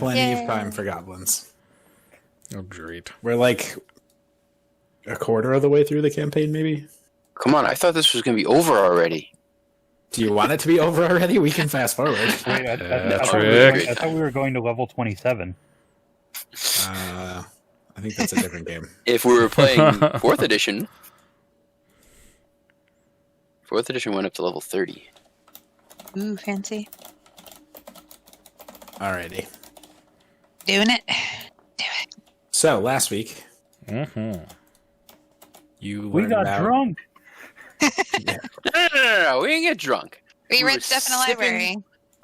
plenty of time for goblins. Oh, great. We're like a quarter of the way through the campaign, maybe? Come on, I thought this was going to be over already. Do you want it to be over already? We can fast forward. Wait, I Patrick. thought we were going to level 27. I think that's a different game. If we were playing 4th edition... 4th edition went up to level 30. Ooh, fancy. Alrighty. Doing it. Do it. So, last week, Mm-hmm. you We learned got about... drunk. No, we didn't get drunk. We were read stuff in the sipping library.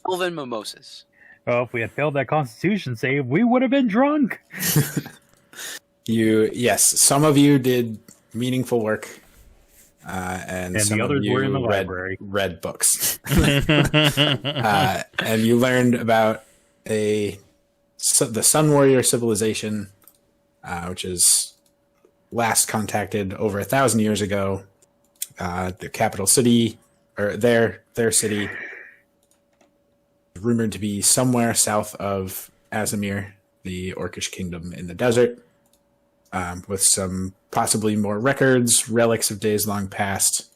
Elven mimosas. Well, if we had failed that Constitution save, we would have been drunk. Yes, some of you did meaningful work, and some the others of you were in the library. read books. And you learned about the Sun Warrior civilization, which is last contacted over 1,000 years ago. The capital city, or their city, rumored to be somewhere south of Azamir, the Orcish kingdom in the desert, with some possibly more records, relics of days long past.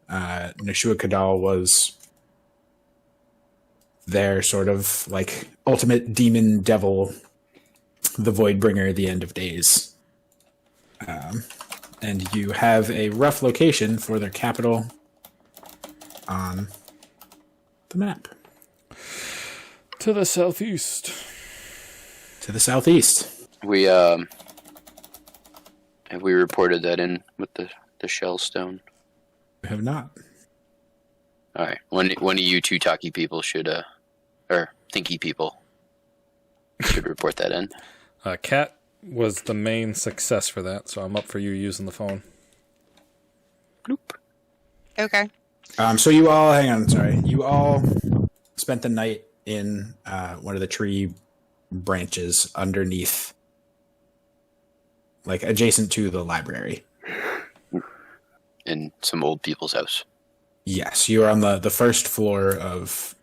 Nashua Kadal was their sort of like ultimate demon devil, the Voidbringer, the end of days. And you have a rough location for their capital on the map. To the southeast. To the southeast. We have we reported that in with the shell stone. You have not. All right, one of you two talky people should or thinky people should report that in. Cat was the main success for that, so I'm up for you using the phone. Bloop. Okay. So you all, hang on, sorry. You all spent the night in one of the tree branches underneath, like adjacent to the library. In some old people's house. Yes, you are on the first floor of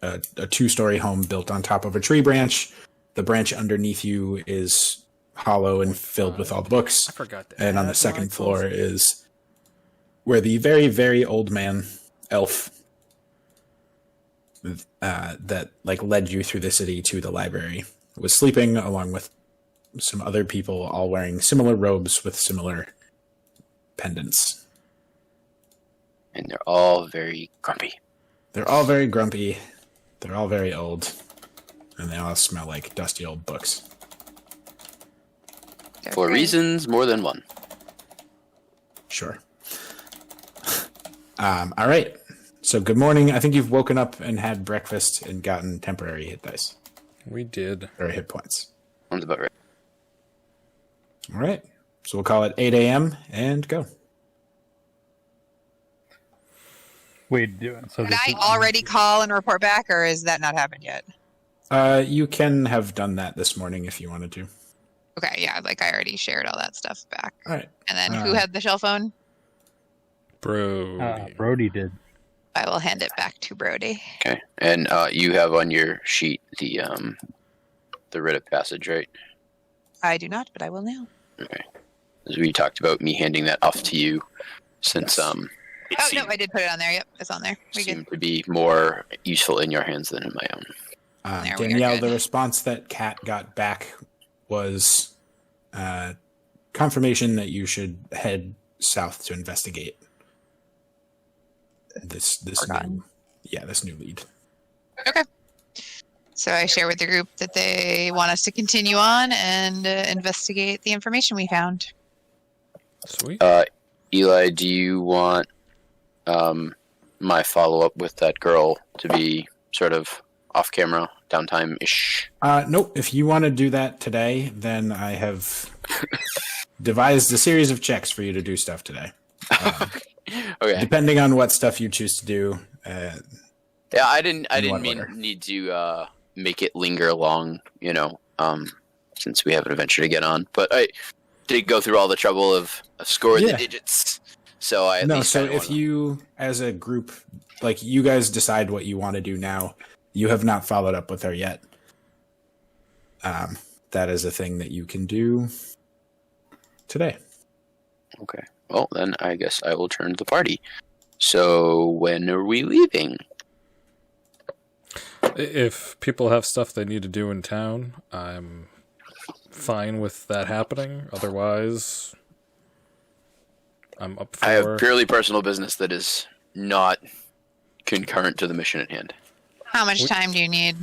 a 2-story home built on top of a tree branch. The branch underneath you is hollow and filled with all books. I forgot that. And on the second floor is where the very, very old man, elf, that like led you through the city to the library, was sleeping, along with some other people, all wearing similar robes with similar pendants. And they're all very grumpy. They're all very grumpy. They're all very old. And they all smell like dusty old books. For reasons more than one. Sure. All right. So good morning. I think you've woken up and had breakfast and gotten temporary hit dice. We did. Or hit points. Sounds about right. All right. So we'll call it 8 a.m. and go. Wait, so Did I already call and report back, or is that not happened yet? You can have done that this morning if you wanted to. Okay, yeah, like I already shared all that stuff back. All right. And then who had the shell phone? Bro. Brody did. I will hand it back to Brody. Okay. And you have on your sheet the writ of passage, right? I do not, but I will now. Okay. As we talked about me handing that off to you, since Yes. it Oh, no, seemed, I did put it on there. Yep, it's on there. We good. seemed to be more useful in your hands than in my own. There we are, Danielle, good. the response that Kat got back was confirmation that you should head south to investigate this new, this new lead. Okay. So I share with the group that they want us to continue on and investigate the information we found. Sweet. Eli, do you want my follow-up with that girl to be sort of off-camera, downtime-ish? Nope. If you want to do that today, then I have devised a series of checks for you to do stuff today. Okay. Depending on what stuff you choose to do. Yeah, I didn't what mean order? need to make it linger long, since we have an adventure to get on. But I did go through all the trouble of scoring the digits. So I at least so kinda if you, as a group, like you guys decide what you want to do now, you have not followed up with her yet. that is a thing that you can do today. Okay. Well, then I guess I will turn to the party. So when are we leaving? If people have stuff they need to do in town, I'm fine with that happening. Otherwise, I'm up for... I have purely personal business that is not concurrent to the mission at hand. How much time do you need?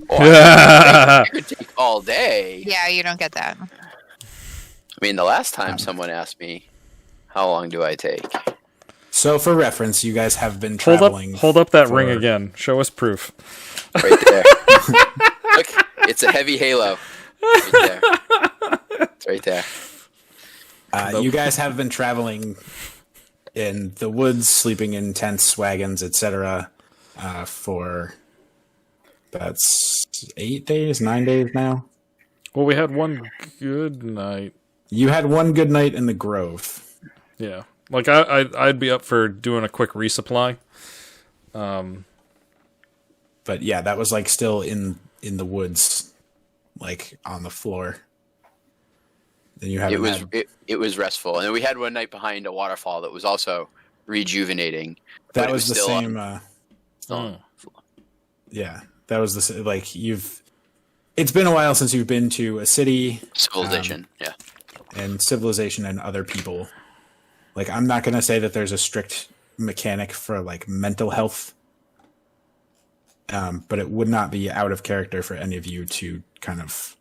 Oh, I could take all day. Yeah, you don't get that. I mean, the last time someone asked me, how long do I take? So for reference, you guys have been traveling. Hold up that ring again. Show us proof. Right there. Look, it's a heavy halo. Right there. It's right there. You guys have been traveling in the woods, sleeping in tents, wagons, etc. For that's 8 days, 9 days now. Well, we had one good night. You had one good night in the grove. Yeah. Like, I'd be up for doing a quick resupply. But yeah, that was like still in the woods, like on the floor. Then you It was restful, and then we had one night behind a waterfall that was also rejuvenating. That but was the still same. Yeah. That was the like you've. It's been a while since you've been to a city, Civilization. Yeah. and civilization and other people. Like, I'm not gonna say that there's a strict mechanic for like mental health, but it would not be out of character for any of you to kind of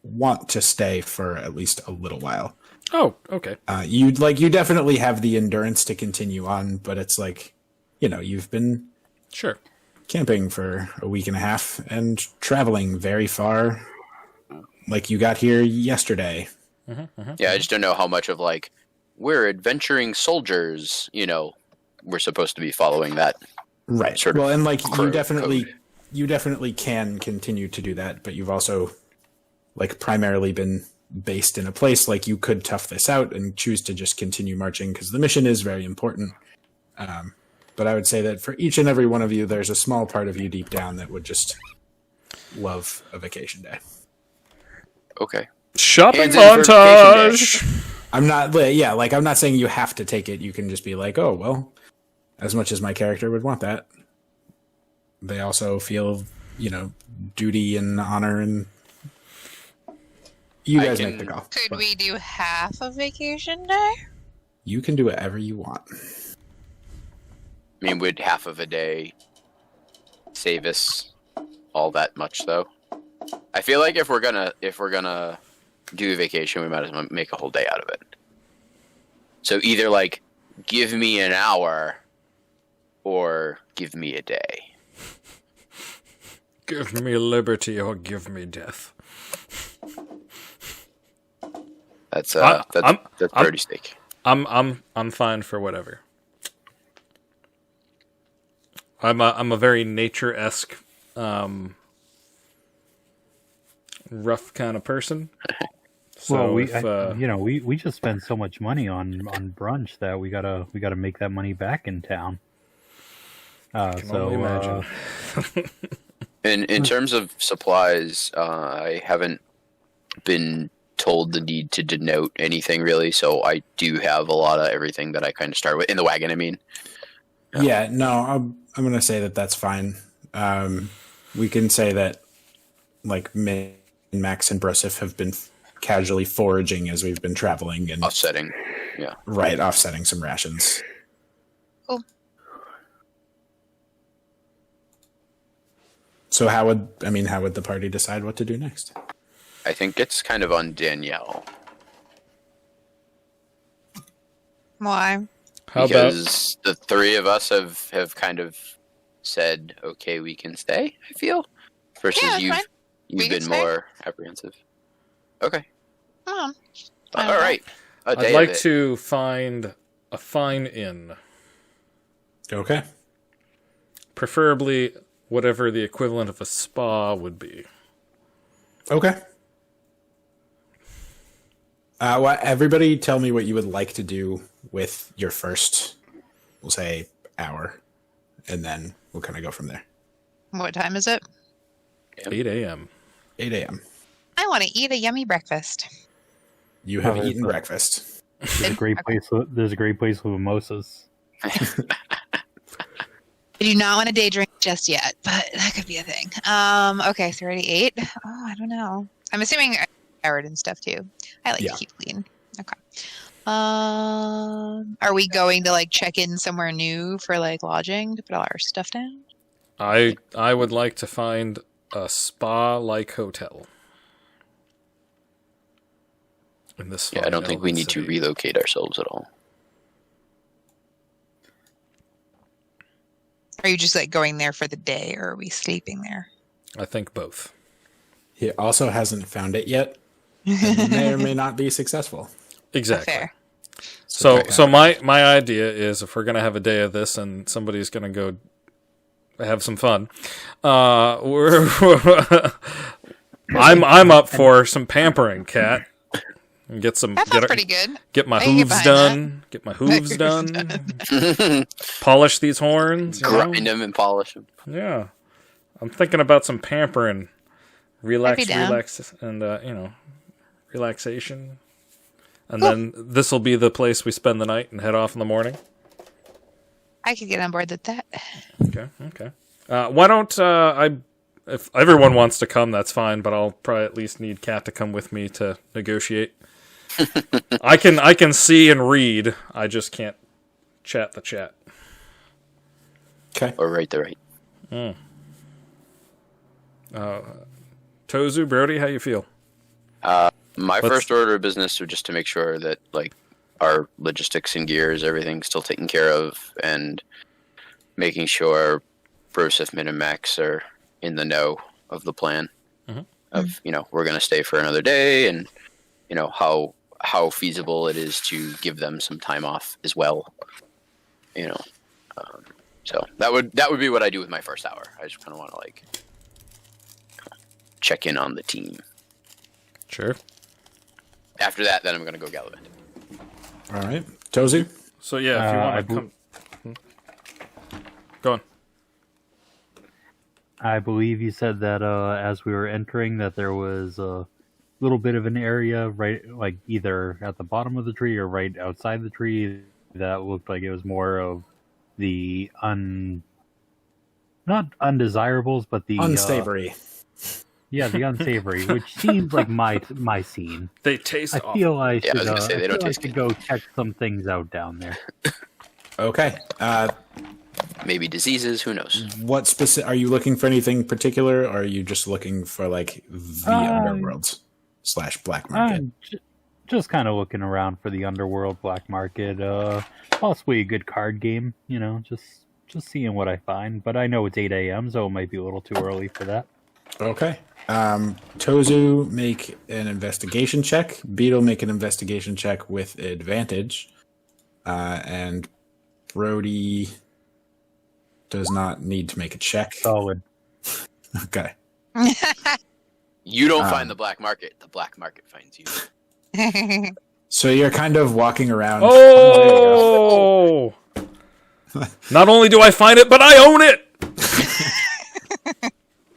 want to stay for at least a little while. Oh, okay. You definitely have the endurance to continue on, but it's like, you've been Sure. camping for a week and a half and traveling very far. Like, you got here yesterday. Yeah, I just don't know how much of like we're adventuring soldiers. We're supposed to be following that. Right. Sort of well, and like code. you definitely can continue to do that, but you've also like primarily been based in a place. Like, you could tough this out and choose to just continue marching because the mission is very important. But I would say that for each and every one of you, there's a small part of you deep down that would just love a vacation day. Okay. Shopping Hands in for montage! I'm not saying you have to take it. You can just be like, oh, well, as much as my character would want that, they also feel, duty and honor, and you guys make the call. Could But we do half a vacation day? You can do whatever you want. I mean, would half of a day save us all that much, though? I feel like if we're gonna do a vacation, we might as well make a whole day out of it. So either like give me an hour, or give me a day. Give me liberty or give me death. That's I'm pretty steak. I'm fine for whatever. I'm a very nature-esque, rough kind of person. So well, we just spend so much money on brunch that we gotta make that money back in town. Can only imagine. In terms of supplies, I haven't been told the need to denote anything really, so I do have a lot of everything that I kind of start with in the wagon. I mean, Yeah, no, I'm going to say that that's fine. We can say that like Max and Brosif have been casually foraging as we've been traveling and offsetting. Yeah. Right, offsetting some rations. Cool. So how would the party decide what to do next? I think it's kind of on Danielle. Why? Because the three of us have kind of said, okay, we can stay, I feel. Versus Yeah, that's fine. We you've can been stay. more apprehensive. Okay. Oh, All right. A day I'd of like it. to find a fine inn. Okay. Preferably whatever the equivalent of a spa would be. Okay. Everybody tell me what you would like to do with your first, we'll say, hour, and then we'll kind of go from there. what time is it? 8 a.m. 8 a.m. I want to eat a yummy breakfast. You have Oh, eaten that's- breakfast. There's a great place. There's a great place with mimosas. I do not want to day drink just yet, but that could be a thing. Okay, 38. Oh, I don't know. I'm assuming I showered and stuff too. I like Yeah. to keep clean. Okay. Are we going to like check in somewhere new for like lodging to put all our stuff down? I would like to find a spa-like hotel. In this Yeah, I fine don't think we Elven need to city. relocate ourselves at all. Are you just like going there for the day, or are we sleeping there? I think both. He also hasn't found it yet, and may or may not be successful. Exactly. Fair. So my idea is, if we're gonna have a day of this and somebody's gonna go have some fun, I'm up for some pampering, Kat. And get some That sounds pretty good. get my I can get hooves behind done. Get my hooves done. Polish these horns. You know? Grind them and polish them. Yeah, I'm thinking about some pampering, I'd be down. and relaxation, and then this will be the place we spend the night and head off in the morning. I could get on board with that. Okay. Why don't if everyone wants to come, that's fine, but I'll probably at least need Kat to come with me to negotiate. I can see and read. I just can't chat the chat. Okay. Or write the right. Tozu, Brody, how you feel? My Let's- first order of business was just to make sure that like our logistics and gears, everything's still taken care of, and making sure Broseph, Min, and Max are in the know of the plan. Mhm. Of we're gonna stay for another day, and how feasible it is to give them some time off as well. So that would be what I do with my first hour. I just kind of want to like check in on the team. Sure. After that, then I'm gonna go gallivant. All right. Tozu? So yeah, if you I want to come, go on. I believe you said that as we were entering that there was a little bit of an area right, like either at the bottom of the tree or right outside the tree that looked like it was more of the not undesirables, but the Unsavory. the unsavory, which seems like my scene. They taste I awful. feel I should, I was gonna say, they don't taste should go check some things out down there. Okay. Maybe diseases. Who knows? What specific? Are you looking for anything particular, or are you just looking for like the underworlds / black market? Just kind of looking around for the underworld, black market, possibly a good card game. Just seeing what I find. But I know it's 8 a.m., so it might be a little too early for that. Okay. Tozu, make an investigation check. Beetle, make an investigation check with advantage. And Brody does not need to make a check. Solid. Okay. You don't find the black market. The black market finds you. So you're kind of walking around. Oh! Not only do I find it, but I own it!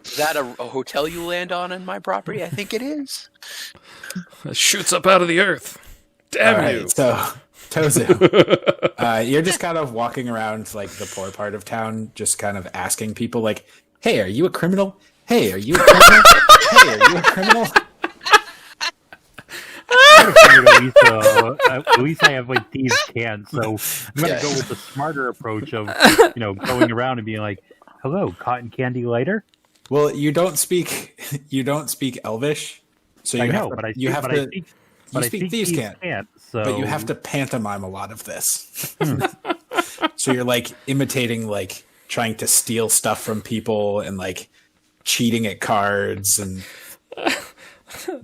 Is that a hotel you land on in my property? I think it is. It shoots up out of the earth. Damn All right, you. so Tozu, you're just kind of walking around like the poor part of town, just kind of asking people like, "Hey, are you a criminal? Hey, are you a criminal? Hey, are you a criminal?" At least I have like thieves' cant, so I'm gonna go with the smarter approach of going around and being like, "Hello, cotton candy lighter." Well, you don't speak Elvish, so you I know, have to, but I you speak, have but to I speak, you but I speak speak thieves' cant, so but you have to pantomime a lot of this. So you're like imitating, like trying to steal stuff from people and like cheating at cards and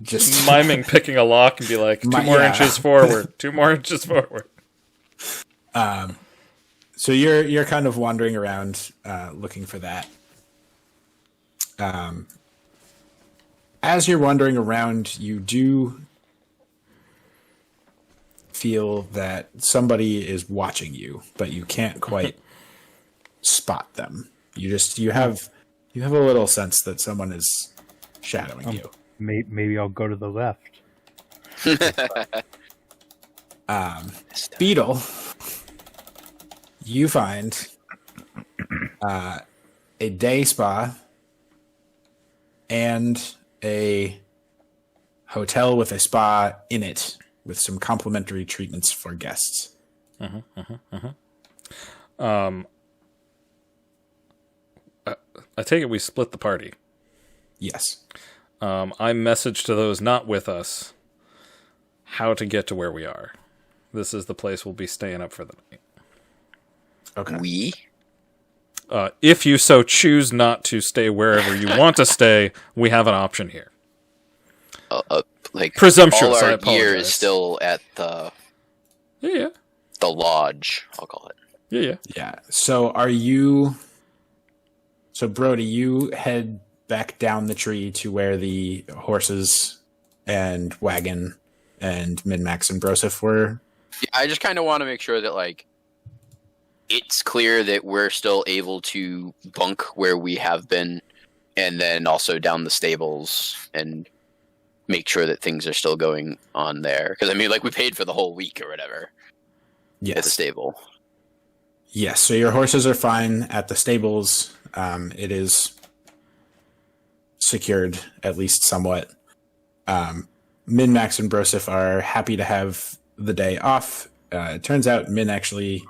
just Miming picking a lock and be like, two more inches forward, 2 more inches forward. So you're kind of wandering around looking for that. As you're wandering around, you do feel that somebody is watching you, but you can't quite spot them. You have a little sense that someone is shadowing you. Maybe I'll go to the left. Beetle, you find a day spa and a hotel with a spa in it with some complimentary treatments for guests. I take it we split the party. Yes. I message to those not with us how to get to where we are. This is the place we'll be staying up for the night. Okay. We? If you so choose not to stay wherever you want to stay, we have an option here. Like Presumptuous, all I our gear apologize. is still at the Yeah. lodge, I'll call it. Yeah. Yeah. So Brody, you head back down the tree to where the horses and wagon and Min-Max and Broseph were. Yeah, I just kind of want to make sure that, like, it's clear that we're still able to bunk where we have been, and then also down the stables and make sure that things are still going on there. Because, I mean, like, we paid for the whole week or whatever at the Yes. stable. Yes. So your horses are fine at the stables. It is secured, at least somewhat. Min-Max and Broseph are happy to have the day off. It turns out Min actually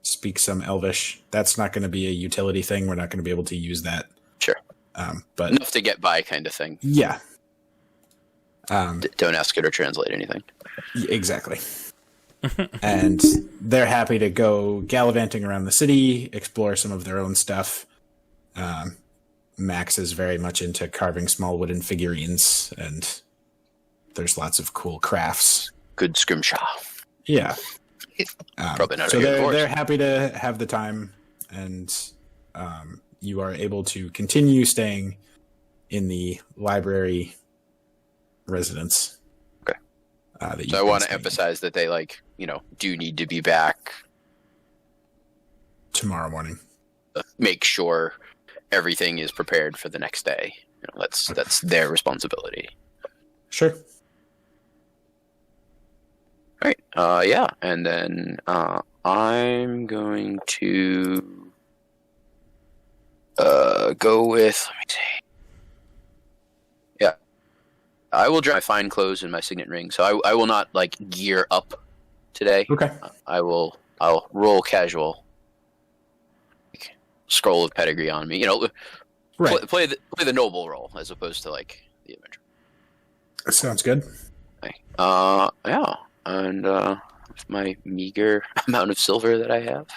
speaks some Elvish. That's not going to be a utility thing. We're not going to be able to use that. Sure. But Enough to get by kind of thing. yeah. Don't ask her to translate anything. Exactly. And they're happy to go gallivanting around the city, explore some of their own stuff. Max is very much into carving small wooden figurines, and there's lots of cool crafts. Good scrimshaw. Yeah. Probably not So a good horse. they're happy to have the time, and you are able to continue staying in the library residence. Okay. That So you've I been want to staying in. emphasize that they, like, do need to be back. Tomorrow morning. Make sure everything is prepared for the next day. That's their responsibility. Sure. All right. Yeah, and then I'm going to go with. Let me see. Yeah, I will dress my fine clothes and my signet ring. So I will not like gear up today. Okay. I'll roll casual. Scroll of pedigree on me. Right. Play the noble role as opposed to like the adventure. That sounds good. Okay. Yeah, and with my meager amount of silver that I have,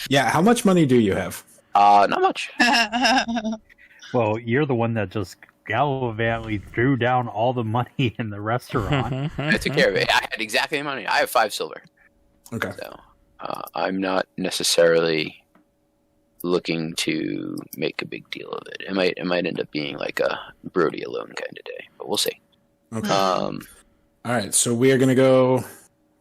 Yeah. How much money do you have? not much. Well, you're the one that just gallivantly threw down all the money in the restaurant. I took care of it. I had exactly the money. I have 5 silver, Okay. so I'm not necessarily looking to make a big deal of it. It might end up being like a Brody alone kind of day, but we'll see. Okay. Um, All right. So we are going to go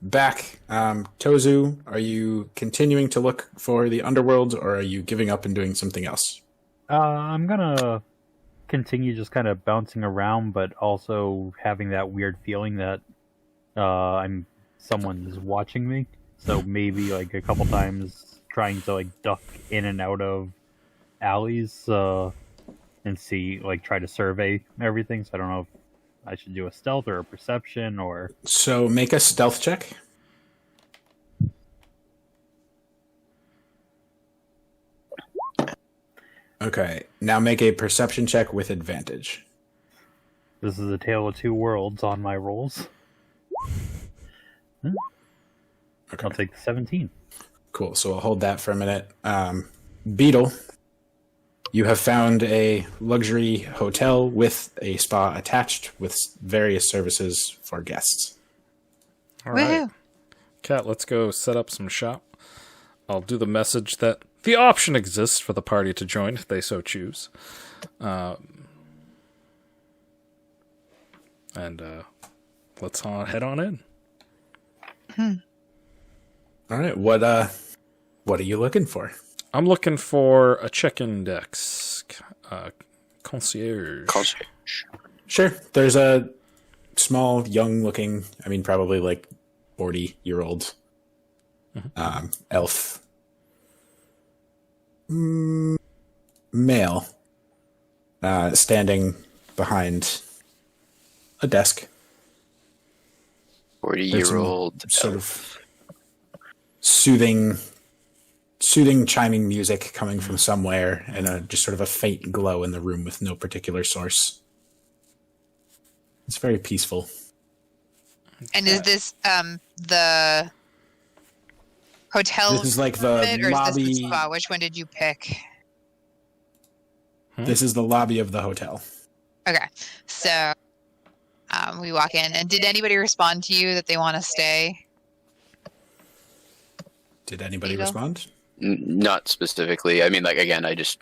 back. Tozu, are you continuing to look for the underworld, or are you giving up and doing something else? I'm gonna continue just kind of bouncing around, but also having that weird feeling that someone is watching me. So maybe like a couple times trying to like duck in and out of alleys and see, like, try to survey everything. So I don't know if I should do a stealth or a perception or. So make a stealth check. Okay. Now make a perception check with advantage. This is a tale of two worlds on my rolls. Okay. I'll take the 17. Cool. So we'll hold that for a minute. Beetle, you have found a luxury hotel with a spa attached with various services for guests. All right. Woohoo. Cat, let's go set up some shop. I'll do the message that the option exists for the party to join if they so choose. And let's head on in. All right. What are you looking for? I'm looking for a check-in desk. Concierge. Sure. There's a small, young-looking, I mean, probably like 40-year-old elf male standing behind a desk. 40-year-old. Sort of soothing chiming music coming from somewhere, and just sort of a faint glow in the room with no particular source. It's very peaceful. And is this the hotel? This is like the bit, or lobby. Is this the spa? Which one did you pick? This is the lobby of the hotel. Okay, so we walk in, and did anybody respond to you that they want to stay? Did anybody Eagle? respond? Not specifically. I mean, like, again, I just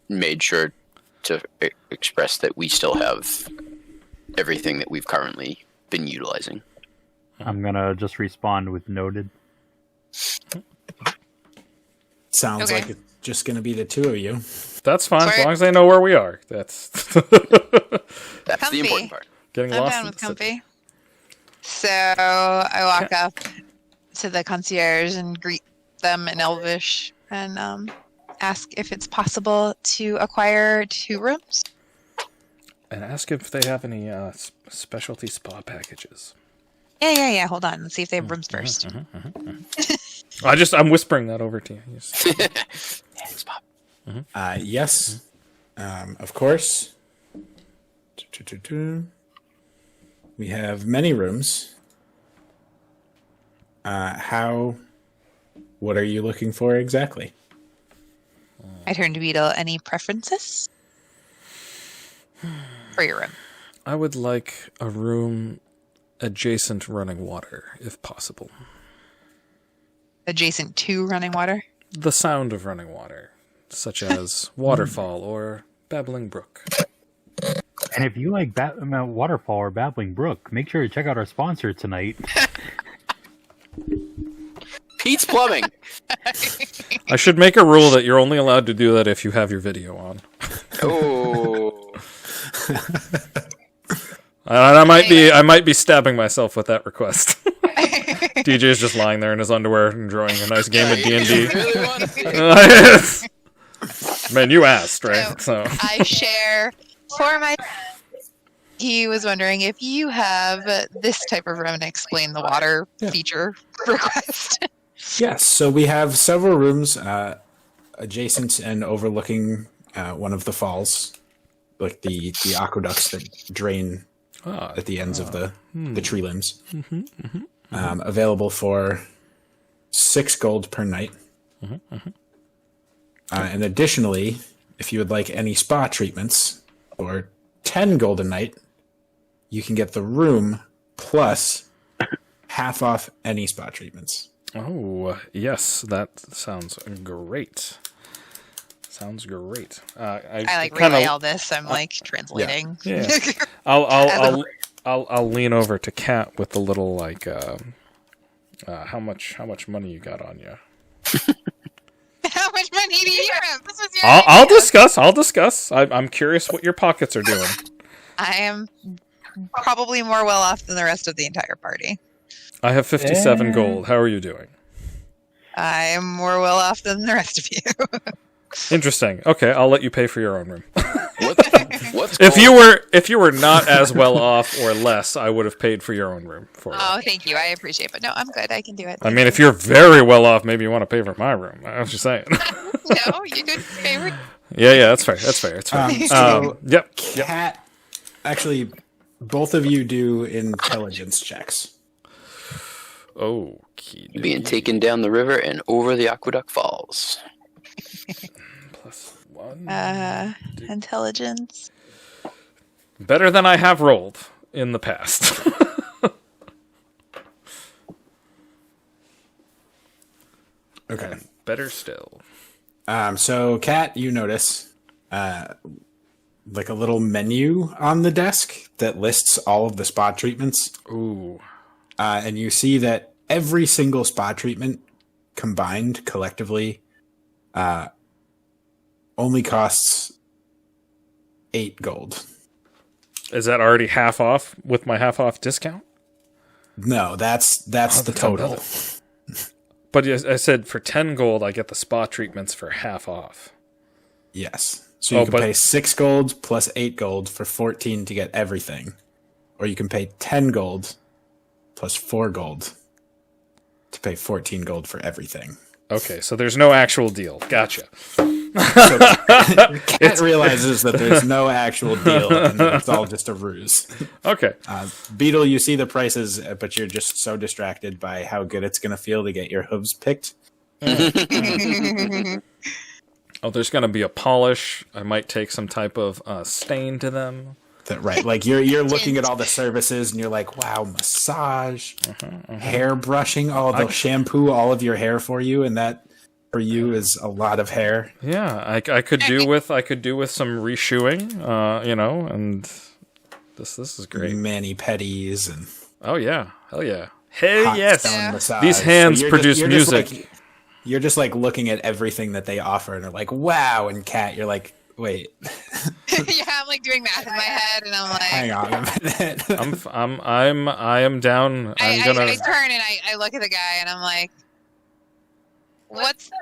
made sure to express that we still have everything that we've currently been utilizing. I'm gonna just respond with noted. Sounds Okay. like it's just going to be the two of you. That's fine, as Sorry. long as they know where we are. That's That's Comfy. the important part. getting I'm lost down in with the city. comfy. So I walk up to the concierge and greet them in Elvish and ask if it's possible to acquire 2 rooms. And ask if they have any specialty spa packages. Yeah. Hold on. Let's see if they have rooms first. I'm whispering that over to you. Thanks, Bob. Yes, of course. We have many rooms. What are you looking for exactly? I turn to Beetle. Any preferences for your room? I would like a room adjacent to running water, if possible. Adjacent to running water? The sound of running water, such as waterfall or babbling brook. And if you like Waterfall or Babbling Brook, make sure to check out our sponsor tonight. Pete's Plumbing. I should make a rule that you're only allowed to do that if you have your video on. Oh. And I might be stabbing myself with that request. DJ's just lying there in his underwear and enjoying a nice game of D&D. Really want to see. Man, you asked, right? So I share for my. He was wondering if you have this type of room and explain the water feature request. Yes, so we have several rooms adjacent and overlooking one of the falls, like the aqueducts that drain at the ends of the tree limbs. Available for 6 gold per night. And additionally, if you would like any spa treatments, for 10 gold a night, you can get the room plus half off any spa treatments. Oh, yes, that sounds great. Sounds great. I like kinda- relay all this. I'm like translating. Yeah. I'll lean over to Kat with the little like how much money you got on you. How much money do you have? This was your I'll idea. discuss. I'll discuss. I'm curious what your pockets are doing. I am probably more well off than the rest of the entire party. I have 57 gold. How are you doing? I am more well off than the rest of you. Interesting. Okay, I'll let you pay for your own room. What's If you were not as well off or less, I would have paid for your own room for you. Oh, thank you. I appreciate it. But no, I'm good. I can do it. I mean, if you're very well off, maybe you want to pay for my room. I was just saying. No, you could favorite. Yeah, that's fair. That's fair. It's fair. So Yep. Cat, actually, both of you do intelligence checks. Okay. being taken down the river and over the aqueduct falls? +1. Intelligence. Better than I have rolled in the past. Okay. Better still. So, Kat, you notice like a little menu on the desk that lists all of the spa treatments. Ooh. And you see that every single spa treatment combined collectively only costs 8 gold. Is that already half off with my half off discount? No, that's the that's total. another. But I said for 10 gold, I get the spa treatments for half off. Yes. So you can but- pay 6 gold plus 8 gold for 14 to get everything. Or you can pay 10 gold plus 4 gold to pay 14 gold for everything. Okay, so there's no actual deal. Gotcha. Cat realizes that there's no actual deal and that it's all just a ruse. Okay. Beetle, you see the prices, but you're just so distracted by how good it's going to feel to get your hooves picked. Oh, there's going to be a polish. I might take some type of stain to them. That right, like you're looking at all the services and you're like, wow, massage, hair brushing, they'll shampoo all of your hair for you, and that for you is a lot of hair. Yeah, I could do with some reshoeing, and this is great. Mani pedis and Oh yeah, hell yeah, hey hot yes. stone massage. These hands you're produce you're music. like, you're just like looking at everything that they offer and are like, wow. And Kat, you're like, wait, Yeah, I'm like doing math in my head, and I'm like, hang on a minute. I am down. I I'm gonna. turn and I look at the guy, and I'm like, what's the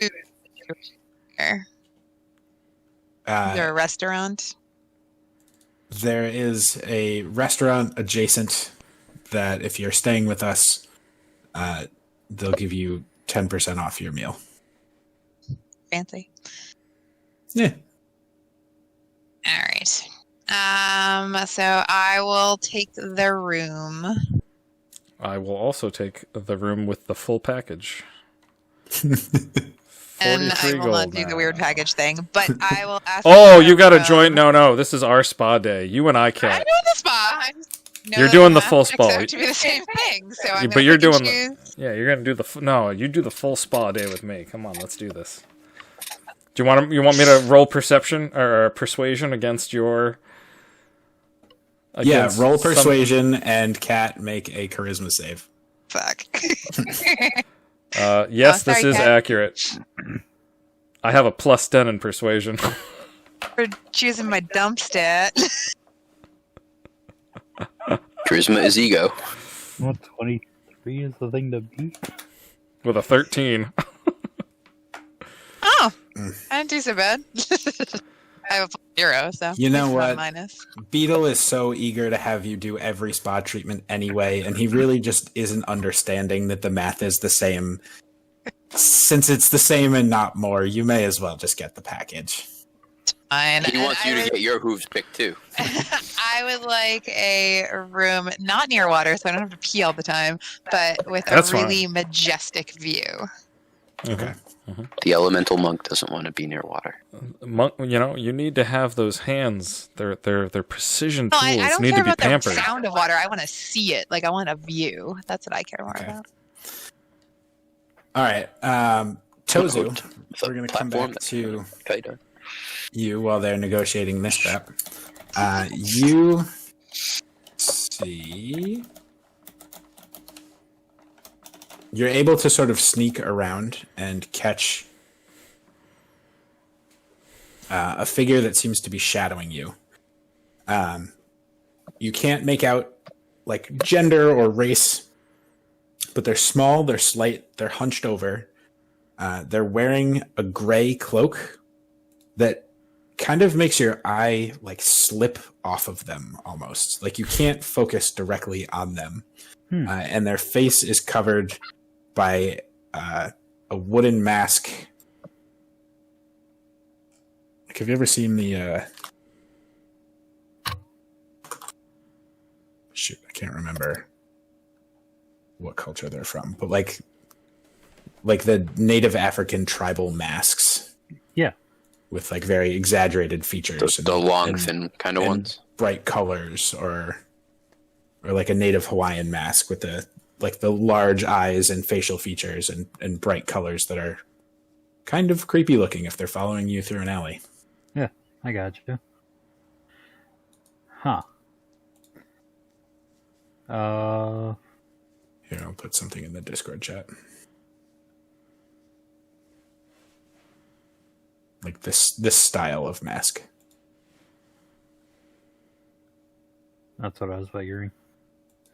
food here? Is there a restaurant? There is a restaurant adjacent that if you're staying with us, they'll give you 10% off your meal. Fancy. Yeah. All right. So I will take the room. I will also take the room with the full package. And I 43 will not gold do the now. weird package thing, but I will ask. Oh, for you got to room. join. No, this is our spa day. You and I I'm can't. doing the spa. I just know You're that doing it the has full spa. To be the same thing. So I'm But gonna you're pick and doing the. choose. Yeah, you're gonna do the. No, you do the full spa day with me. Come on, let's do this. Do you want me to roll perception or persuasion against your? Yeah, against roll some- persuasion and Cat make a charisma save. Fuck. Yes, Oh, this sorry, is Kat. accurate. I have a +10 in persuasion. For choosing my dump stat. Charisma is ego. Well, 23 is the thing to beat. With a 13. Oh, I didn't do so bad. I have a +0, so You know it's not a what? Minus. Beetle is so eager to have you do every spa treatment anyway, and he really just isn't understanding that the math is the same. Since it's the same and not more, you may as well just get the package. Fine. He wants And you I to would- get your hooves picked too. I would like a room not near water, so I don't have to pee all the time, but with That's a really majestic view. Okay. The elemental monk doesn't want to be near water. Monk, you need to have those hands. They're precision No, tools. I don't need care to be about the pampered. sound of water. I want to see it. Like I want a view. That's what I care more Okay. about. All right. Tozu, With we're a going to come platform back that to can kite on. you while they're negotiating this crap. You see. You're able to sort of sneak around and catch a figure that seems to be shadowing you. You can't make out like gender or race, but they're small, they're slight, they're hunched over. They're wearing a gray cloak that kind of makes your eye like slip off of them almost. Like you can't focus directly on them. And their face is covered by a wooden mask. Like, have you ever seen the shoot, I can't remember what culture they're from, but like the native African tribal masks. Yeah. With like very exaggerated features. The long, and- thin kind of and ones. bright colors, or like a native Hawaiian mask with the large eyes and facial features and bright colors that are kind of creepy looking if they're following you through an alley. Yeah, I got you. Huh. Here, I'll put something in the Discord chat. Like this style of mask. That's what I was figuring.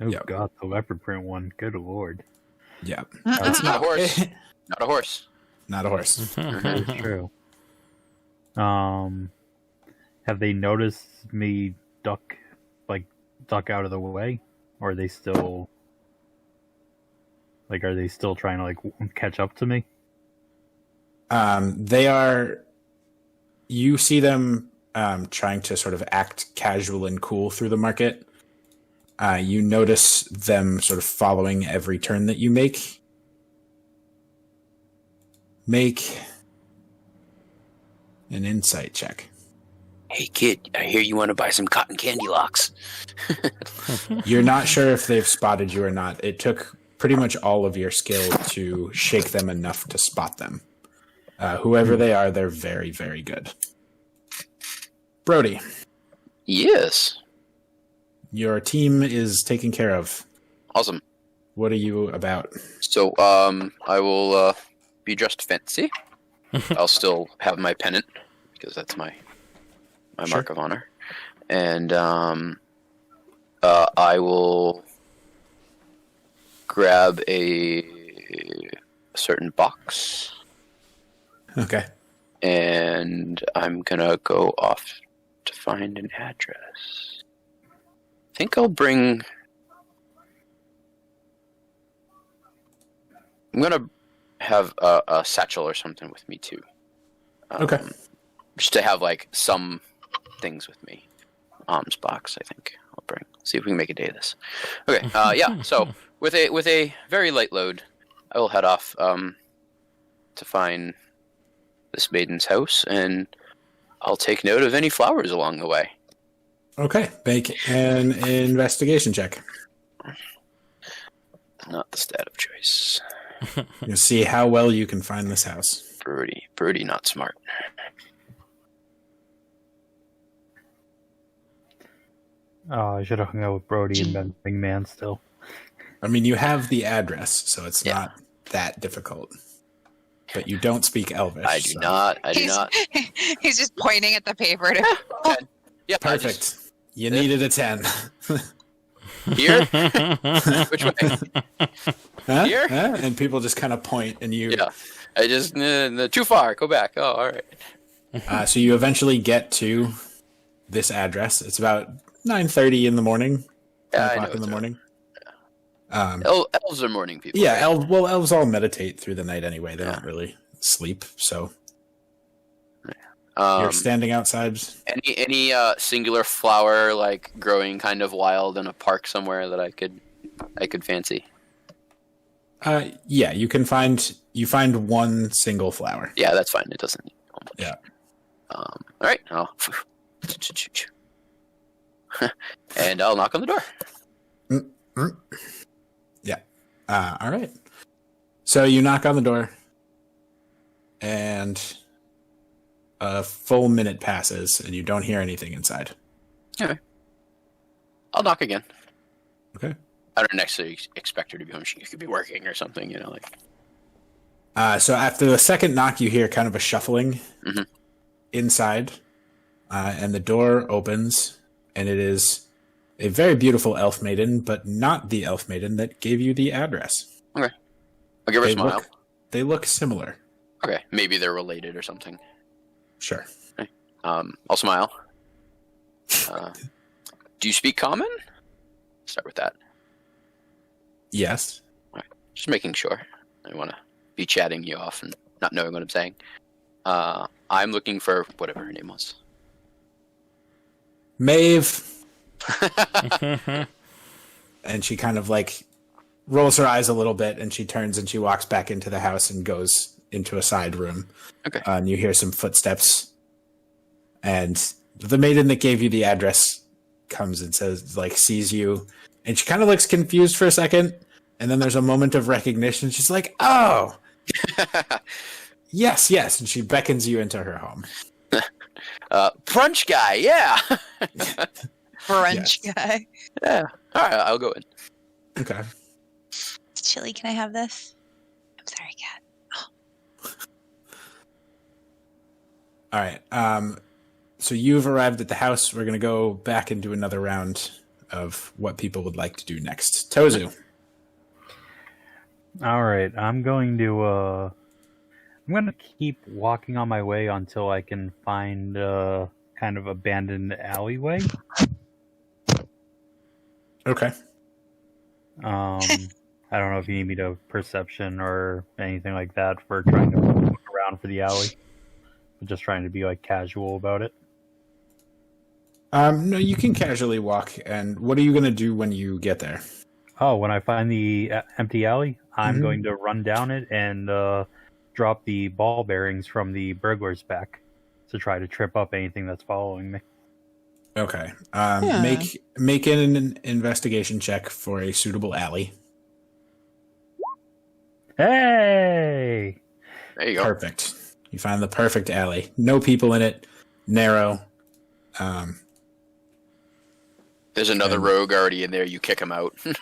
Oh Yep. god, the leopard print one. Good lord. Yeah. It's not a horse. Not a horse. Not a horse. That is true. Have they noticed me duck out of the way? Or are they still trying to catch up to me? They are. You see them trying to sort of act casual and cool through the market. You notice them sort of following every turn that you make. Make an insight check. Hey kid, I hear you want to buy some cotton candy locks. You're not sure if they've spotted you or not. It took pretty much all of your skill to shake them enough to spot them. Whoever they are, they're very, very good. Brody, Yes. your team is taken care of. Awesome. What are you about? So, I will be dressed fancy. I'll still have my pennant because that's my Sure. mark of honor, and I will grab a certain box, Okay. and I'm gonna go off to find an address. I think I'll bring. I'm gonna have a satchel or something with me too. Okay. Just to have like some things with me. Arms box, I think I'll bring. See if we can make a day of this. Okay. Yeah. So with a very light load, I will head off to find this maiden's house, and I'll take note of any flowers along the way. Okay. Make an investigation check. Not the stat of choice. You'll see how well you can find this house. Broody, not smart. Oh, I should have hung out with Brody and been wingman still. I mean, you have the address, so it's Yeah. not that difficult. But you don't speak Elvish. I do so- not. I do He's, not. he's just pointing at the paper. Yeah. Perfect. You needed a 10. Here. Which way? Huh? Here? Huh? And people just kind of point, and you. Yeah. I just too far. Go back. Oh, all right. So you eventually get to this address. It's about 9:30 in the morning. 10 Yeah, I o'clock know in the it's morning. Elves are morning people. Yeah, right? elves all meditate through the night anyway. They don't really sleep. So you're standing outside. Any singular flower like growing kind of wild in a park somewhere that I could fancy. Yeah, you find one single flower. Yeah, that's fine. It doesn't need much. Yeah. All right. And I'll knock on the door. Yeah. All right. So you knock on the door, and a full minute passes, and you don't hear anything inside. I'll knock again. Okay. I don't necessarily expect her to be home. She could be working or something, like. So after the second knock, you hear kind of a shuffling Mhm. inside, and the door opens, and it is a very beautiful elf maiden, but not the elf maiden that gave you the address. I'll give her a They smile. They look similar. Okay, maybe they're related or something. Sure. I'll smile. Do you speak common? Start with that. Yes. Just making sure. I want to be chatting you off and not knowing what I'm saying. I'm looking for whatever her name was. Maeve. And she kind of rolls her eyes a little bit, and she turns and she walks back into the house and goes into a side room. Okay. And you hear some footsteps, and the maiden that gave you the address comes and sees you, and she kind of looks confused for a second, and then there's a moment of recognition. She's like, "Oh, yes," and she beckons you into her home. Brunch guy, yeah. Brunch guy. Yeah. All right, I'll go in. Okay. Chili, can I have this? I'm sorry, cat. All right. So you've arrived at the house. We're going to go back and do another round of what people would like to do next. Tozu. All right, I'm going to keep walking on my way until I can find kind of abandoned alleyway. Okay. I don't know if you need me to perception or anything like that for trying to look around for the alley. I'm just trying to be like casual about it. No, you can casually walk. And what are you going to do when you get there? Oh, when I find the empty alley, I'm going to run down it and drop the ball bearings from the burglar's back to try to trip up anything that's following me. Okay. Make an investigation check for a suitable alley. Hey! There you go. Perfect. You find the perfect alley. No people in it. Narrow. There's another rogue already in there. You kick him out. Get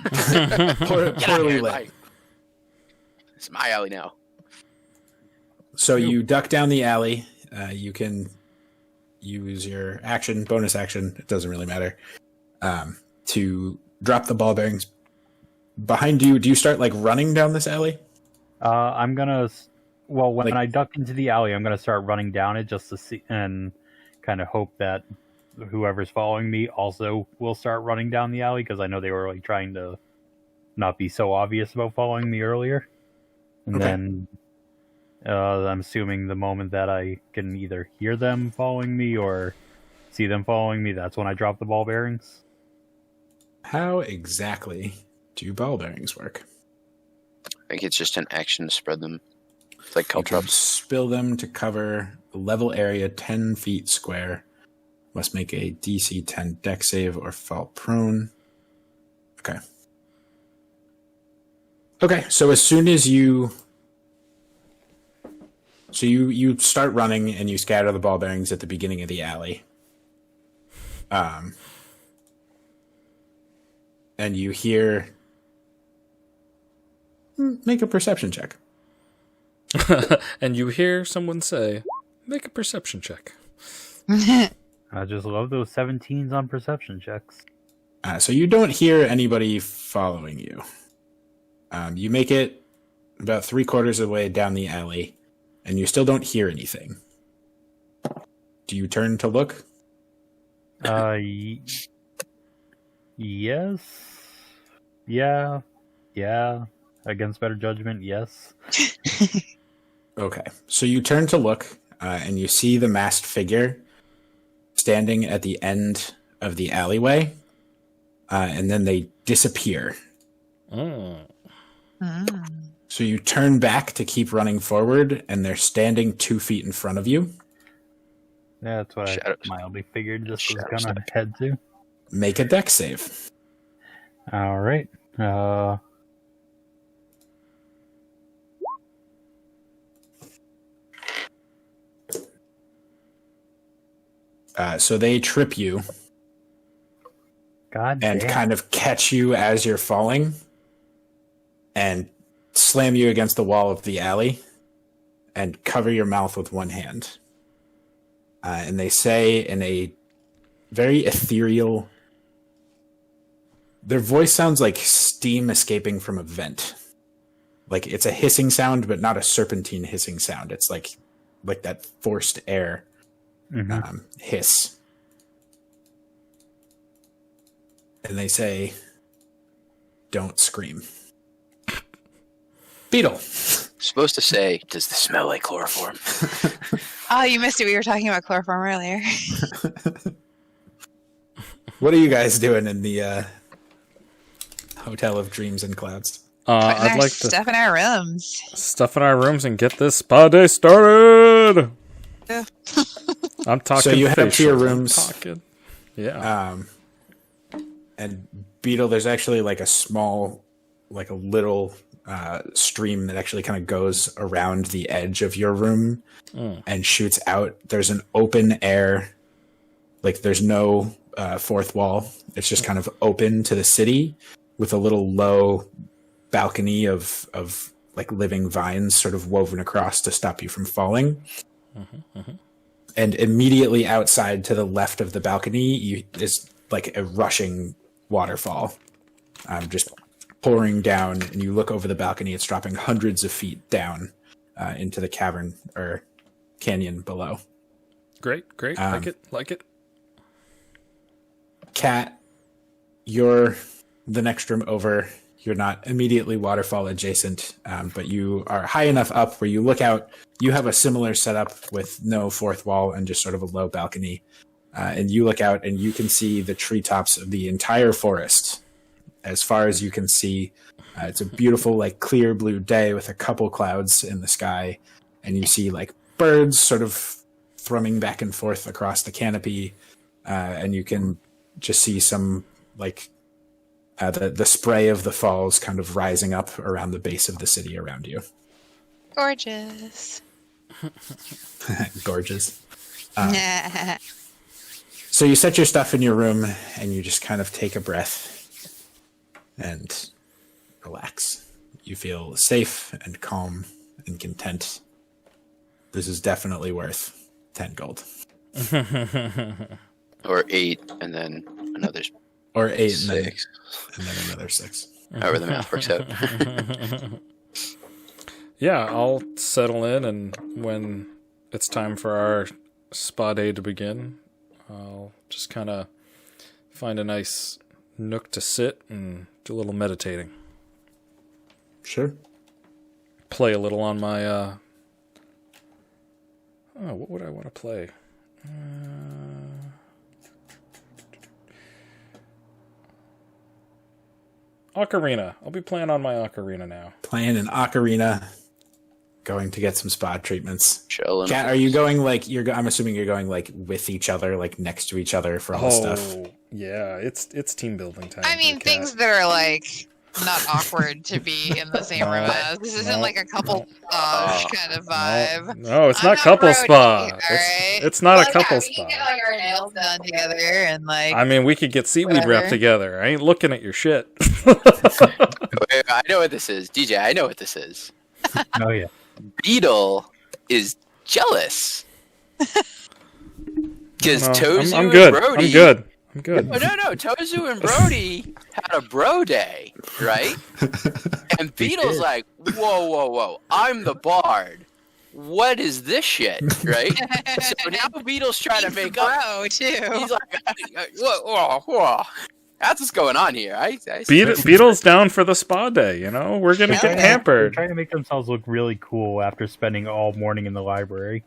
out Poorly here, lit. bye. It's my alley now. So you duck down the alley. You can use your action, bonus action, it doesn't really matter, to drop the ball bearings behind you. Do you start like running down this alley? I'm gonna. Well, when Like- I duck into the alley, I'm gonna start running down it just to see and kind of hope that whoever's following me also will start running down the alley because I know they were like trying to not be so obvious about following me earlier. And Okay. then I'm assuming the moment that I can either hear them following me or see them following me, that's when I drop the ball bearings. How exactly do ball bearings work? I think it's just an action to spread them. It's like You can caltrops. spill them to cover a level area 10 feet square. Must make a DC 10 deck save or fall prone. Okay. Okay, so as soon as you... So you start running and you scatter the ball bearings at the beginning of the alley. And you hear... Make a perception check. And you hear someone say, make a perception check. I just love those 17s on perception checks. So you don't hear anybody following you. You make it about 3/4 of the way down the alley, and you still don't hear anything. Do you turn to look? Yes. Yeah. Against better judgment, yes. Okay. So you turn to look, and you see the masked figure standing at the end of the alleyway, and then they disappear. Mm. So you turn back to keep running forward, and they're standing 2 feet in front of you. That's what Shadows. I mildly figured this was Shadows. gonna head to. Make a dex save. All right. So they trip you God and damn. kind of catch you as you're falling and slam you against the wall of the alley and cover your mouth with one hand. And they say in a very ethereal... Their voice sounds like steam escaping from a vent. Like it's a hissing sound, but not a serpentine hissing sound. It's like that forced air hiss. And they say, don't scream. Beetle. Supposed to say, does this smell like chloroform? Oh, you missed it. We were talking about chloroform earlier. What are you guys doing in the Hotel of Dreams and Clouds? Putting I'd our like to stuff in our rooms. stuff in our rooms and get this spa day started. I'm talking. So you head up to your facials, I'm rooms. talking- Yeah. And Beetle, there's actually like a small, like a little stream that actually kind of goes around the edge of your room and shoots out. There's an open air, like there's no fourth wall. It's just kind of open to the city with a little low balcony of like living vines sort of woven across to stop you from falling. And immediately outside to the left of the balcony is like a rushing waterfall, just pouring down. And you look over the balcony; it's dropping hundreds of feet down into the cavern or canyon below. Great. Like it. Cat, you're the next room over. You're not immediately waterfall adjacent, but you are high enough up where you look out. You have a similar setup with no fourth wall and just sort of a low balcony. And you look out and you can see the treetops of the entire forest as far as you can see. It's a beautiful, like, clear blue day with a couple clouds in the sky. And you see, like, birds sort of thrumming back and forth across the canopy. And you can just see some, like, the spray of the falls kind of rising up around the base of the city around you. Gorgeous. Gorgeous. So you set your stuff in your room and you just kind of take a breath and relax. You feel safe and calm and content. This is definitely worth 10 gold. Or 8, and then another Or 8 and 6. then another 6. However the math works out. Yeah, I'll settle in, and when it's time for our spa day to begin, I'll just kind of find a nice nook to sit and do a little meditating. Sure. Play a little on my, what would I want to play? Ocarina. I'll be playing on my ocarina now. Playing an ocarina. Going to get some spa treatments. Chilling. Kat, are you going like I'm assuming you're going like with each other, like next to each other for all the stuff. Yeah, it's team building time. I mean, for Kat. things that are like not awkward to be in the same room as. This isn't like a couple kind of vibe. No, it's I'm not couple roadie, spa. alright? It's not a Well, couple yeah, we spa. can get like our nails done together and like. I mean, we could get seaweed wrap Whatever. together. I ain't looking at your shit. Wait, I know what this is. DJ, I know what this is. Oh yeah. Beetle is jealous. Because No, Tozu I'm good. and Brody... I'm good. I'm good. Oh, no. Tozu and Brody had a bro day, right? And Beetle's did. like, whoa. I'm the bard. What is this shit, right? So now Beetle's trying to make up. bro too. He's like, whoa. That's what's going on here. I Beetle's down for the spa day, you know? We're going to Hell get yeah. They're pampered. trying to make themselves look really cool after spending all morning in the library,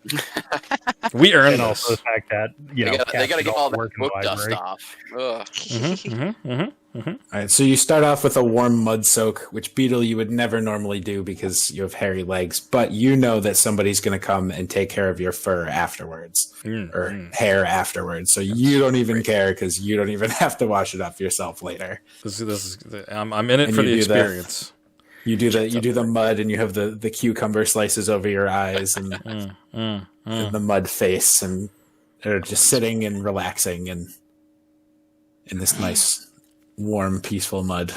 We earned and also the this. fact that They gotta cats get don't all the work in the book dust library. off. Ugh. All right, so you start off with a warm mud soak, which Beetle you would never normally do because you have hairy legs, but you know that somebody's going to come and take care of your fur afterwards or hair afterwards. So you don't even care because you don't even have to wash it up yourself later. I'm in it And for you the do that. experience. You do the mud and you have the cucumber slices over your eyes and, and the mud face and are just sitting and relaxing and in this nice warm peaceful mud.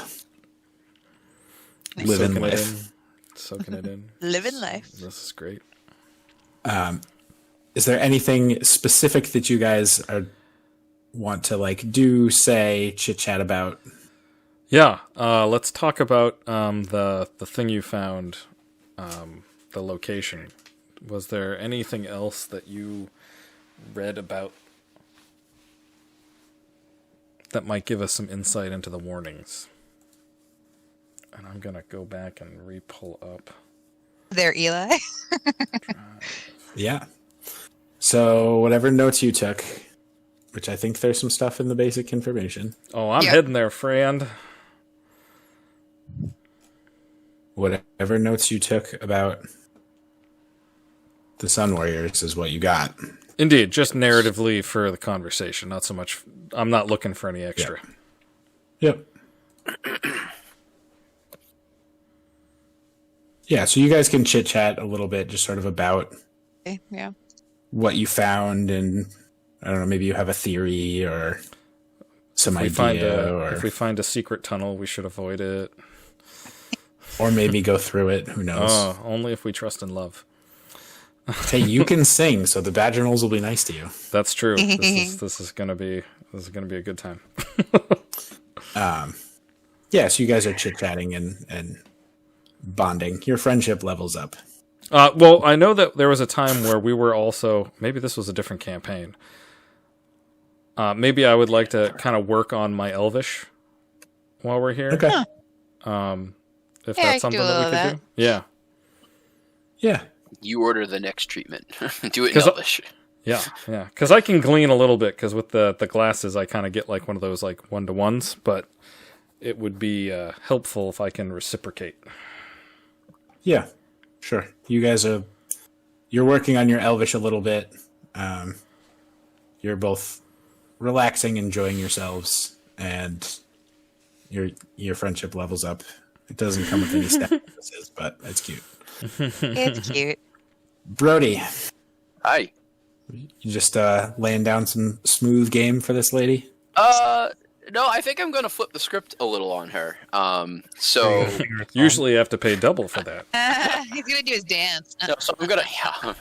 Living Soaking it life. in. Soaking it in. Living life. This is great. Is there anything specific that you guys want to like do, say, chit chat about? Yeah, let's talk about the thing you found, the location. Was there anything else that you read about that might give us some insight into the warnings? And I'm gonna go back and re-pull up. There, Eli. Yeah. So whatever notes you took, which I think there's some stuff in the basic information. Oh, I'm Yeah. heading there, friend. Whatever notes you took about the Sun Warriors is what you got. Indeed, just narratively for the conversation, not so much. I'm not looking for any extra. Yep. Yeah, so you guys can chit chat a little bit, just sort of about Okay, yeah. what you found, and I don't know, maybe you have a theory or some If idea, we find a secret tunnel, we should avoid it. or maybe go through it. Who knows? Oh, only if we trust and love. Hey, you can sing, so the Badgernols will be nice to you. That's true. This is gonna be a good time. Yeah, so you guys are chit chatting and bonding. Your friendship levels up. Well, I know that there was a time where we were also, maybe this was a different campaign. Maybe I would like to kind of work on my Elvish while we're here. Okay. If Yeah, I that's could something do a that we little could of do. Yeah. Yeah. You order the next treatment. Do it in 'Cause- Elvish. Yeah, yeah. Because I can glean a little bit, because with the glasses, I kind of get like one of those like one-to-ones, but it would be helpful if I can reciprocate. Yeah. Sure. You guys you're working on your Elvish a little bit. You're both relaxing, enjoying yourselves, and your friendship levels up. It doesn't come with any stat bonuses, but it's cute. It's cute. Brody, Hi. you just laying down some smooth game for this lady? No, I think I'm gonna flip the script a little on her. So Usually you have to pay double for that. He's gonna do his dance. no, so I'm gonna yeah.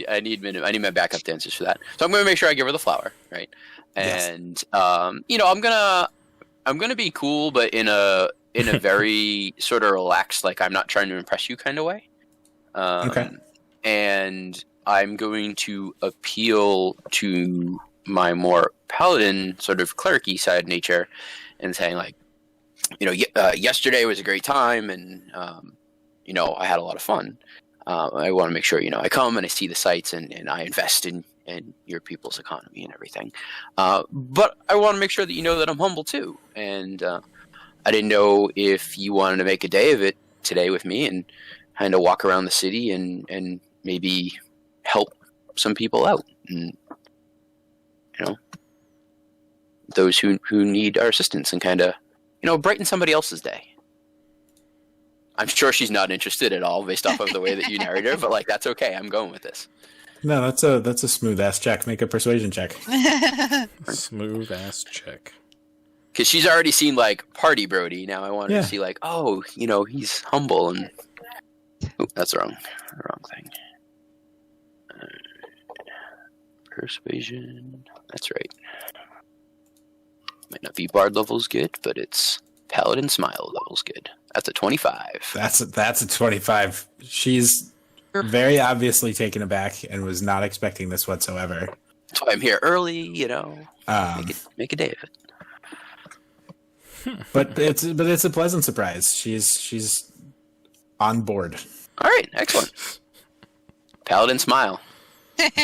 I need my backup dancers for that. So I'm gonna make sure I give her the flower, right? Yes. And I'm gonna be cool, but in a very sort of relaxed, like I'm not trying to impress you kind of way. Okay. And I'm going to appeal to my more paladin sort of clericy side nature and saying like, yesterday was a great time and, I had a lot of fun. I want to make sure, I come and I see the sights and I invest in your people's economy and everything. But I want to make sure that you know that I'm humble too. And I didn't know if you wanted to make a day of it today with me and kind of walk around the city and maybe help some people out. And, those who need our assistance and kind of, brighten somebody else's day. I'm sure she's not interested at all based off of the way that you narrated her, but like, that's okay. I'm going with this. No, that's a smooth ass check. Make a persuasion check. Smooth ass check. Because she's already seen like Party Brody. Now I want her Yeah. to see like, oh, he's humble and. Oh, that's the wrong thing. Persuasion. That's right. Might not be Bard levels good, but it's Paladin Smile levels good. That's a 25. That's a 25. She's very obviously taken aback and was not expecting this whatsoever. That's why I'm here early. Make a day of it. But it's a pleasant surprise. She's on board. All right, excellent. Paladin Smile.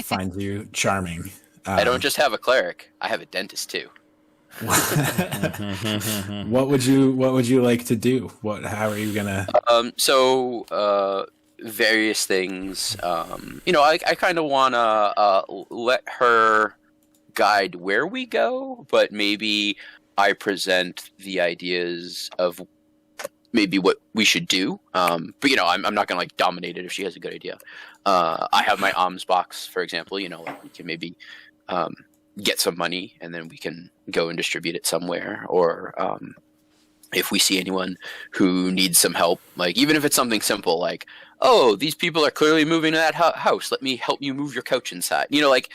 Finds you charming. I don't just have a cleric; I have a dentist too. What would you like to do? How are you gonna? Various things. I kind of want to let her guide where we go, but maybe I present the ideas of maybe what we should do. But I'm not gonna like dominate it if she has a good idea. I have my alms box, for example. We can maybe get some money and then we can go and distribute it somewhere, or if we see anyone who needs some help, like even if it's something simple like, oh, these people are clearly moving to that house, let me help you move your couch inside, like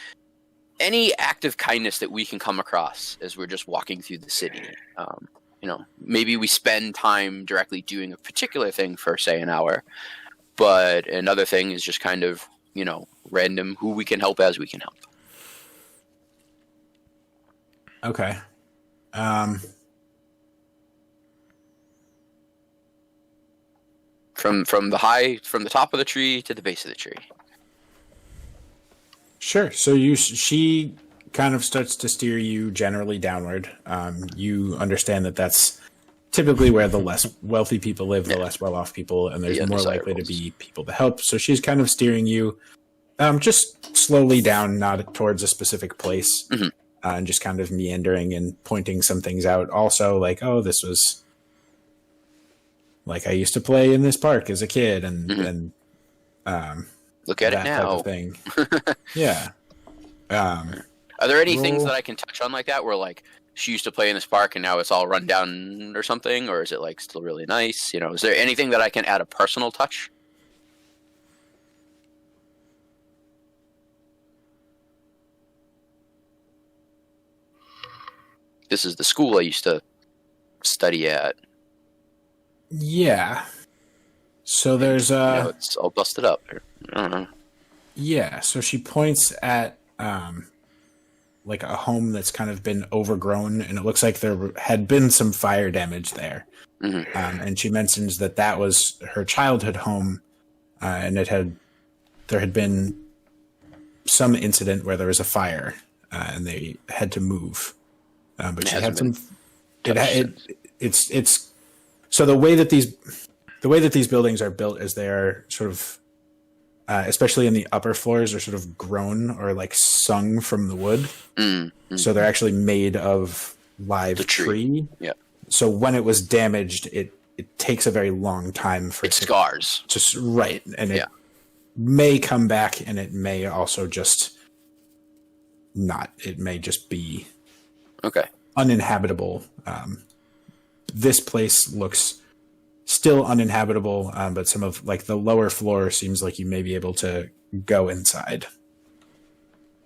any act of kindness that we can come across as we're just walking through the city. Maybe we spend time directly doing a particular thing for say an hour, but another thing is just kind of random who we can help as we can help. Okay. From the top of the tree to the base of the tree. Sure. So she kind of starts to steer you generally downward. You understand that that's typically where the less wealthy people live, the less well-off people, and there's The more likely to undesirables. be people to help. So she's kind of steering you just slowly down, not towards a specific place, and just kind of meandering and pointing some things out. Also, like, oh, this was like I used to play in this park as a kid, and Look at it that type now. of thing. Yeah. Are there any things Roll. that I can touch on like that where like she used to play in this park and now it's all run down or something, or is it like still really nice? Is there anything that I can add a personal touch? This is the school I used to study at? Yeah. So there's It's all busted up. I don't know. yeah. So she points at like a home that's kind of been overgrown, and it looks like there had been some fire damage there. Mhm. And she mentions that that was her childhood home, and there had been some incident where there was a fire, and they had to move. But she had some. It's so the way that these buildings are built is they are sort of, especially in the upper floors, are sort of grown or like sung from the wood. So they're actually made of live The tree. tree. Yeah. So when it was damaged, it takes a very long time for It it to scars. just right, and it Yeah. may come back, and it may also just not. It may just be Okay. uninhabitable. This place looks still uninhabitable, but some of like the lower floor seems like you may be able to go inside.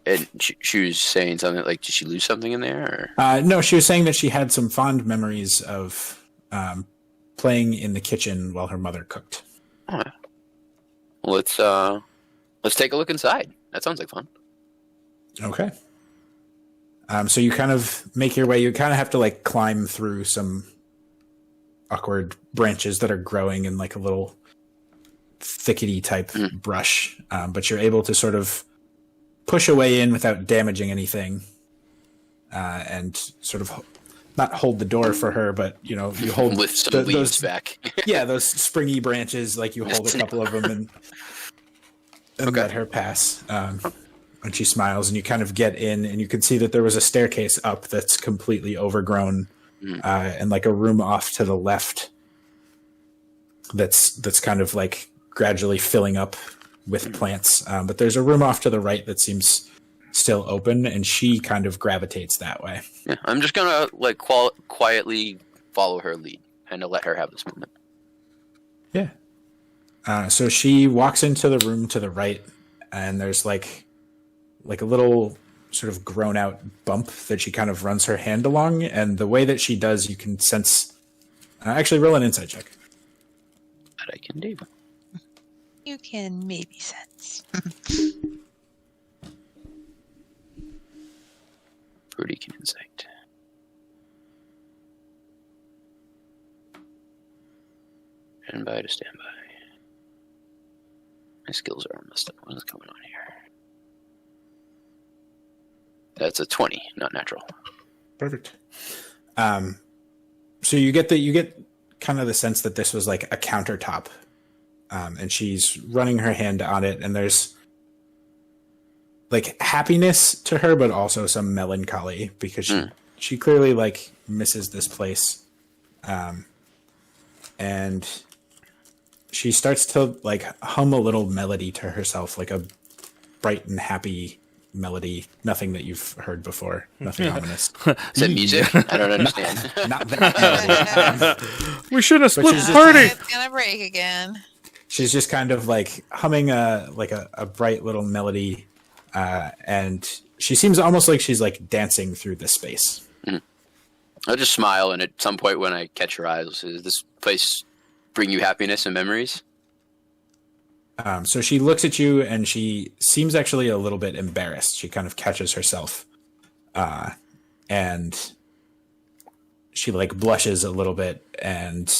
And she was saying something like, did she lose something in there? No, she was saying that she had some fond memories of playing in the kitchen while her mother cooked. Or... Well, let's take a look inside. That sounds like fun. Okay. So you kind of make your way. You kind of have to like climb through some awkward branches that are growing in like a little thickety type brush, but you're able to sort of push a way in without damaging anything, and sort of not hold the door for her, but you hold Lift some leaves those back. yeah, those springy branches, like you hold a couple of them and Okay. let her pass. And she smiles, and you kind of get in, and you can see that there was a staircase up that's completely overgrown, and like a room off to the left that's kind of like gradually filling up with plants. But there's a room off to the right that seems still open, and she kind of gravitates that way. Yeah, I'm just gonna like quietly follow her lead and to let her have this moment. Yeah. So she walks into the room to the right, and there's like a little sort of grown out bump that she kind of runs her hand along. And the way that she does, you can sense, actually roll an insight check. That I can do. You can maybe sense. Pretty can insight. Stand by to stand by. My skills are messed up. What is going on here? That's a 20, not natural. Perfect. So you get kind of the sense that this was like a countertop, and she's running her hand on it, and there's like happiness to her, but also some melancholy because she clearly like misses this place, and she starts to like hum a little melody to herself, like a bright and happy melody, nothing that you've heard before, nothing ominous. Is that music? I don't understand. Not that melody. We should have split she's the just- party. It's gonna break again. She's just kind of like humming a bright little melody, and she seems almost like she's like dancing through the space. I'll just smile, and at some point when I catch her eyes, does this place bring you happiness and memories? So she looks at you, and she seems actually a little bit embarrassed. She kind of catches herself, and she like blushes a little bit and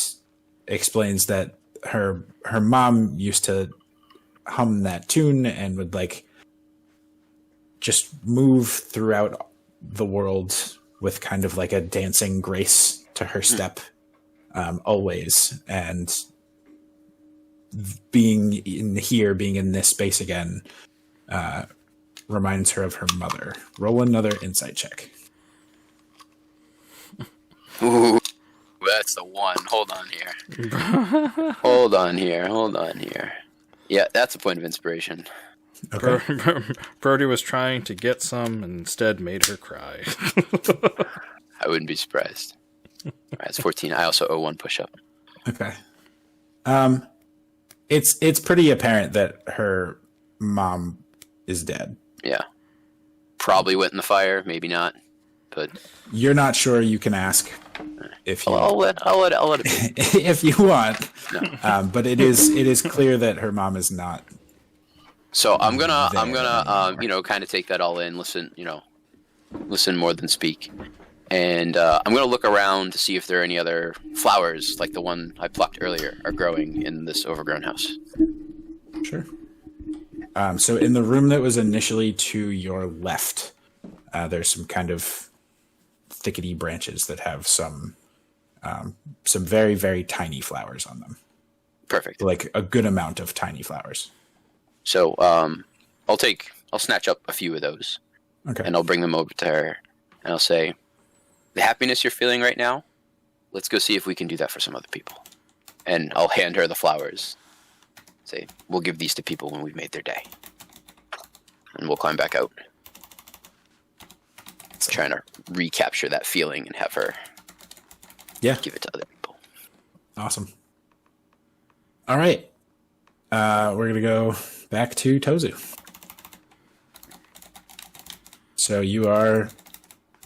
explains that her mom used to hum that tune and would like just move throughout the world with kind of like a dancing grace to her step, always. And being in this space again, reminds her of her mother. Roll another insight check. Ooh, that's the one. Hold on here. Hold on here. Yeah, that's a point of inspiration. Okay. Brody was trying to get some and instead made her cry. I wouldn't be surprised. All right, it's 14. I also owe one push-up. Okay. It's pretty apparent that her mom is dead. Yeah. Probably went in the fire, maybe not. But You're not sure, you can ask, if you I'll let it be. if you want. No. But it is clear that her mom is not. So I'm gonna There. kind of take that all in. Listen more than speak. And I'm gonna look around to see if there are any other flowers like the one I plucked earlier are growing in this overgrown house. Sure. So in the room that was initially to your left, there's some kind of thickety branches that have some very, very tiny flowers on them. Perfect. Like a good amount of tiny flowers. So I'll snatch up a few of those Okay. and I'll bring them over to her and I'll say, the happiness you're feeling right now, let's go see if we can do that for some other people. And I'll hand her the flowers. Say, we'll give these to people when we've made their day. And we'll climb back out. Trying to recapture that feeling and have her give it to other people. Awesome. All right. We're going to go back to Tozu. So you are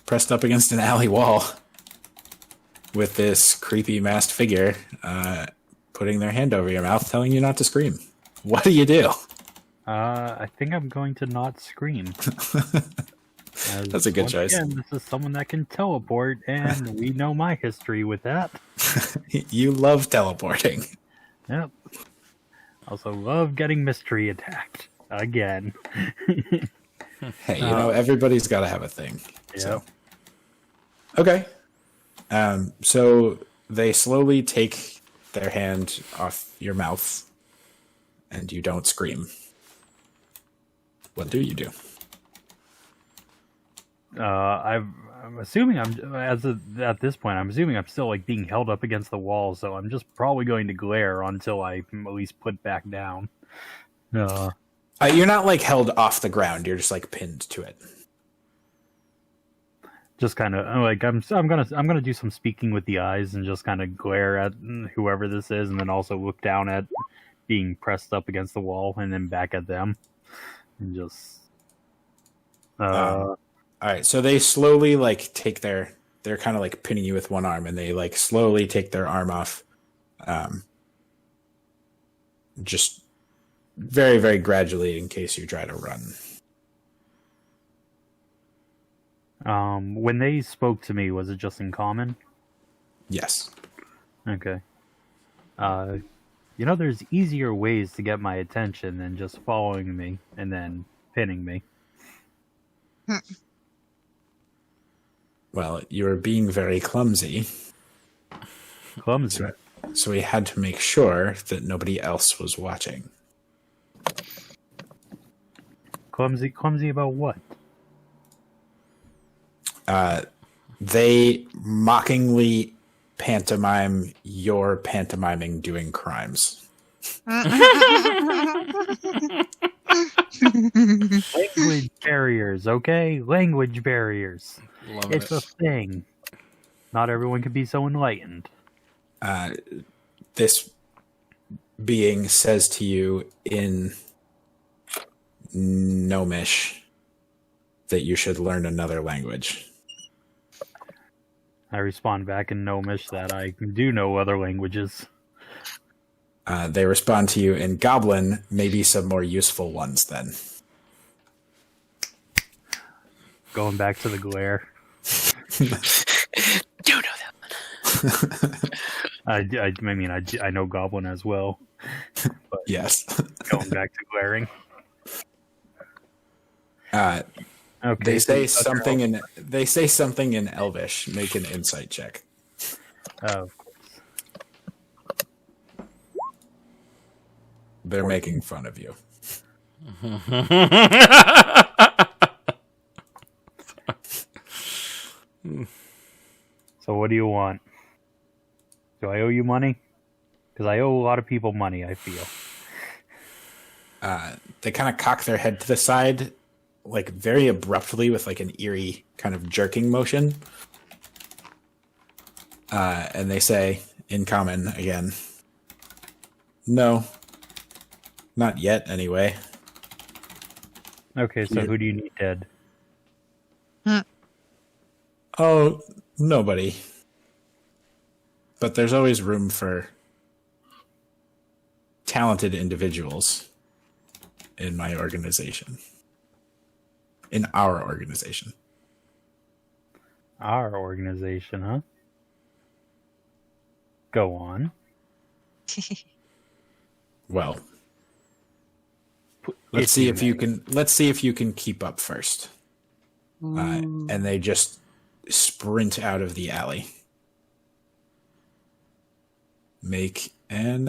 pressed up against an alley wall with this creepy masked figure putting their hand over your mouth, telling you not to scream. What do you do? I think I'm going to not scream. That's a good Once choice. Again, this is someone that can teleport, and we know my history with that. You love teleporting. Yep. Also love getting mystery attacked. Again. Hey, everybody's got to have a thing. So. Yep. Okay. So they slowly take their hand off your mouth, and you don't scream. What do you do? I'm assuming at this point, I'm assuming I'm still like being held up against the wall, so I'm just probably going to glare until I at least put back down. You're not like held off the ground. You're just like pinned to it. Just kind of like I'm gonna do some speaking with the eyes and just kind of glare at whoever this is, and then also look down at being pressed up against the wall, and then back at them, and just. All right. So they slowly like take they're kind of like pinning you with one arm, and they like slowly take their arm off. Just very, very gradually in case you try to run. When they spoke to me, was it just in common? Yes. Okay. There's easier ways to get my attention than just following me and then pinning me. Well, you were being very clumsy. Clumsy. So we had to make sure that nobody else was watching. Clumsy about what? They mockingly pantomime your pantomiming doing crimes. Language barriers, okay? Language barriers. Love It's it. a thing. Not everyone can be so enlightened. This being says to you in Gnomish that you should learn another language. I respond back in Gnomish that I do know other languages. They respond to you in Goblin, maybe some more useful ones then. Going back to the glare. Do know that one. I know Goblin as well. Yes. Going back to glaring. Okay. They say so something in Elvish. Make an insight check. of course. They're making fun of you. So what do you want? Do I owe you money? Because I owe a lot of people money, I feel. They kind of cock their head to the side, like very abruptly with like an eerie kind of jerking motion. And they say in common again, "No, not yet anyway." Okay, so who do you need dead? Oh, nobody. but there's always room for talented individuals in my organization. In our organization. Our organization, huh? Go on. Well, let's see if you can keep up first. And they just sprint out of the alley. Make an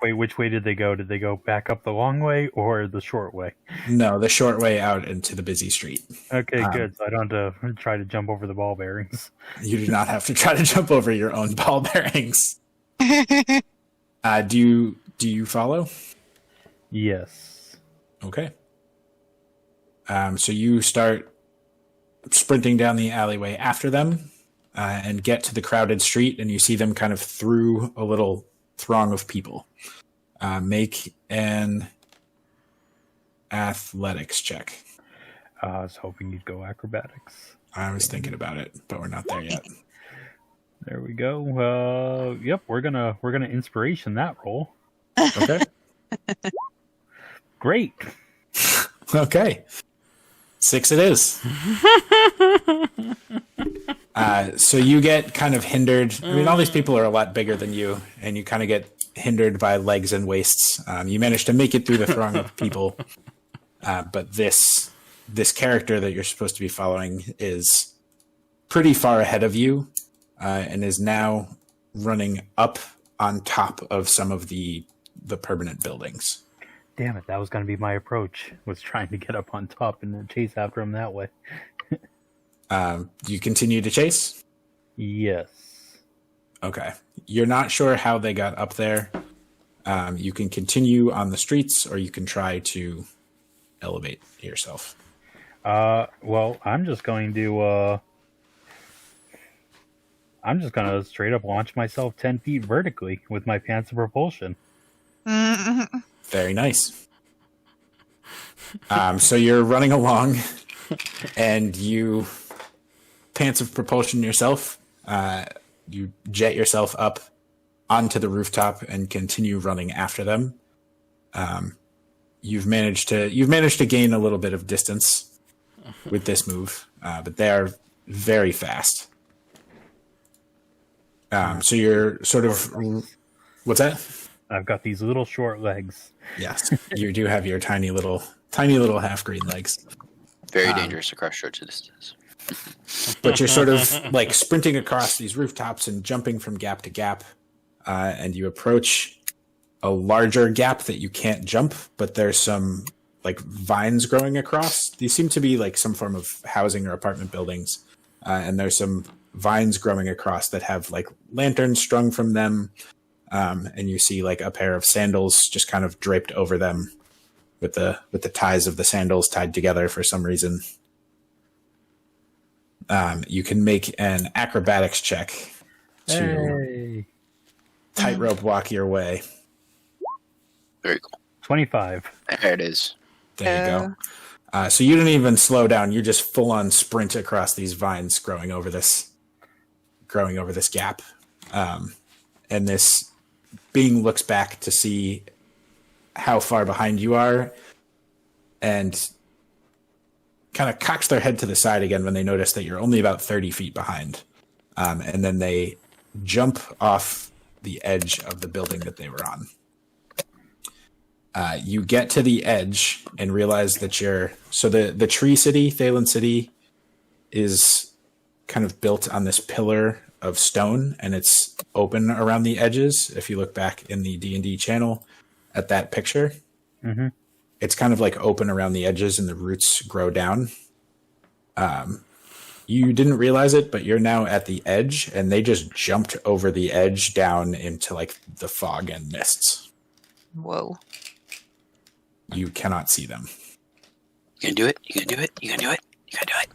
Which way did they go? Did they go back up the long way or the short way? No, the short way out into the busy street. Okay, good. So I don't have to try to jump over the ball bearings. You do not have to try to jump over your own ball bearings. Do you follow? Yes. Okay. So you start sprinting down the alleyway after them and get to the crowded street, and you see them kind of through a little throng of people. Make an athletics check. I was hoping you'd go acrobatics. I was thinking about it, but we're not there yet. There we go. Yep, we're gonna inspiration that roll. Okay. Great. Okay. 6 it is. So you get kind of hindered. I mean, all these people are a lot bigger than you, and you kind of get hindered by legs and waists. You manage to make it through the throng of people, but this character that you're supposed to be following is pretty far ahead of you, and is now running up on top of some of the permanent buildings. Damn it, that was going to be my approach, was trying to get up on top and then chase after him that way. You continue to chase? Yes. Okay. You're not sure how they got up there. You can continue on the streets, or you can try to elevate yourself. Well, I'm just going to straight up launch myself 10 feet vertically with my pants of propulsion. Very nice. So you're running along, and you pants of propulsion yourself. You jet yourself up onto the rooftop and continue running after them. You've managed to gain a little bit of distance with this move, but they are very fast. So you're sort of, what's that? I've got these little short legs. Yes, you do have your tiny little half green legs. Very dangerous across short distances. But you're sort of like sprinting across these rooftops and jumping from gap to gap, and you approach a larger gap that you can't jump, but there's some like vines growing across. These seem to be like some form of housing or apartment buildings, and there's some vines growing across that have like lanterns strung from them, and you see like a pair of sandals just kind of draped over them with the ties of the sandals tied together for some reason. You can make an acrobatics check to tightrope walk your way. Very cool. 25. There it is. There you go. So you didn't even slow down. You just full on sprint across these vines growing over this gap. And this being looks back to see how far behind you are, and kind of cocks their head to the side again when they notice that you're only about 30 feet behind. And then they jump off the edge of the building that they were on. You get to the edge and realize that the Tree City, Thalen City, is kind of built on this pillar of stone, and it's open around the edges. If you look back in the D&D channel at that picture, it's kind of like open around the edges and the roots grow down. You didn't realize it, but you're now at the edge, and they just jumped over the edge down into like the fog and mists. Whoa. You cannot see them. You gonna do it? You gonna do it? You gonna do it? You gonna do it?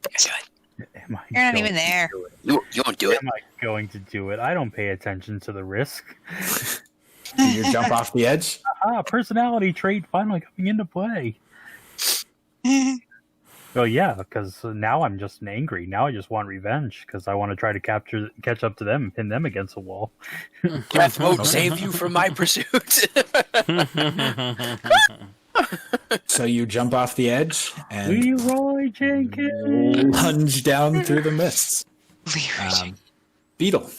You gonna do it? Am I You're not going even there. to do it? You won't do it. Am I going to do it? I don't pay attention to the risk. Do you jump off the edge? Personality trait finally coming into play. Well, yeah, because now I'm just angry. Now I just want revenge because I want to try to catch up to them, pin them against the wall. Breath won't save you from my pursuit. So you jump off the edge and Leroy Jenkins. plunge down through the mists. Leroy Beetle,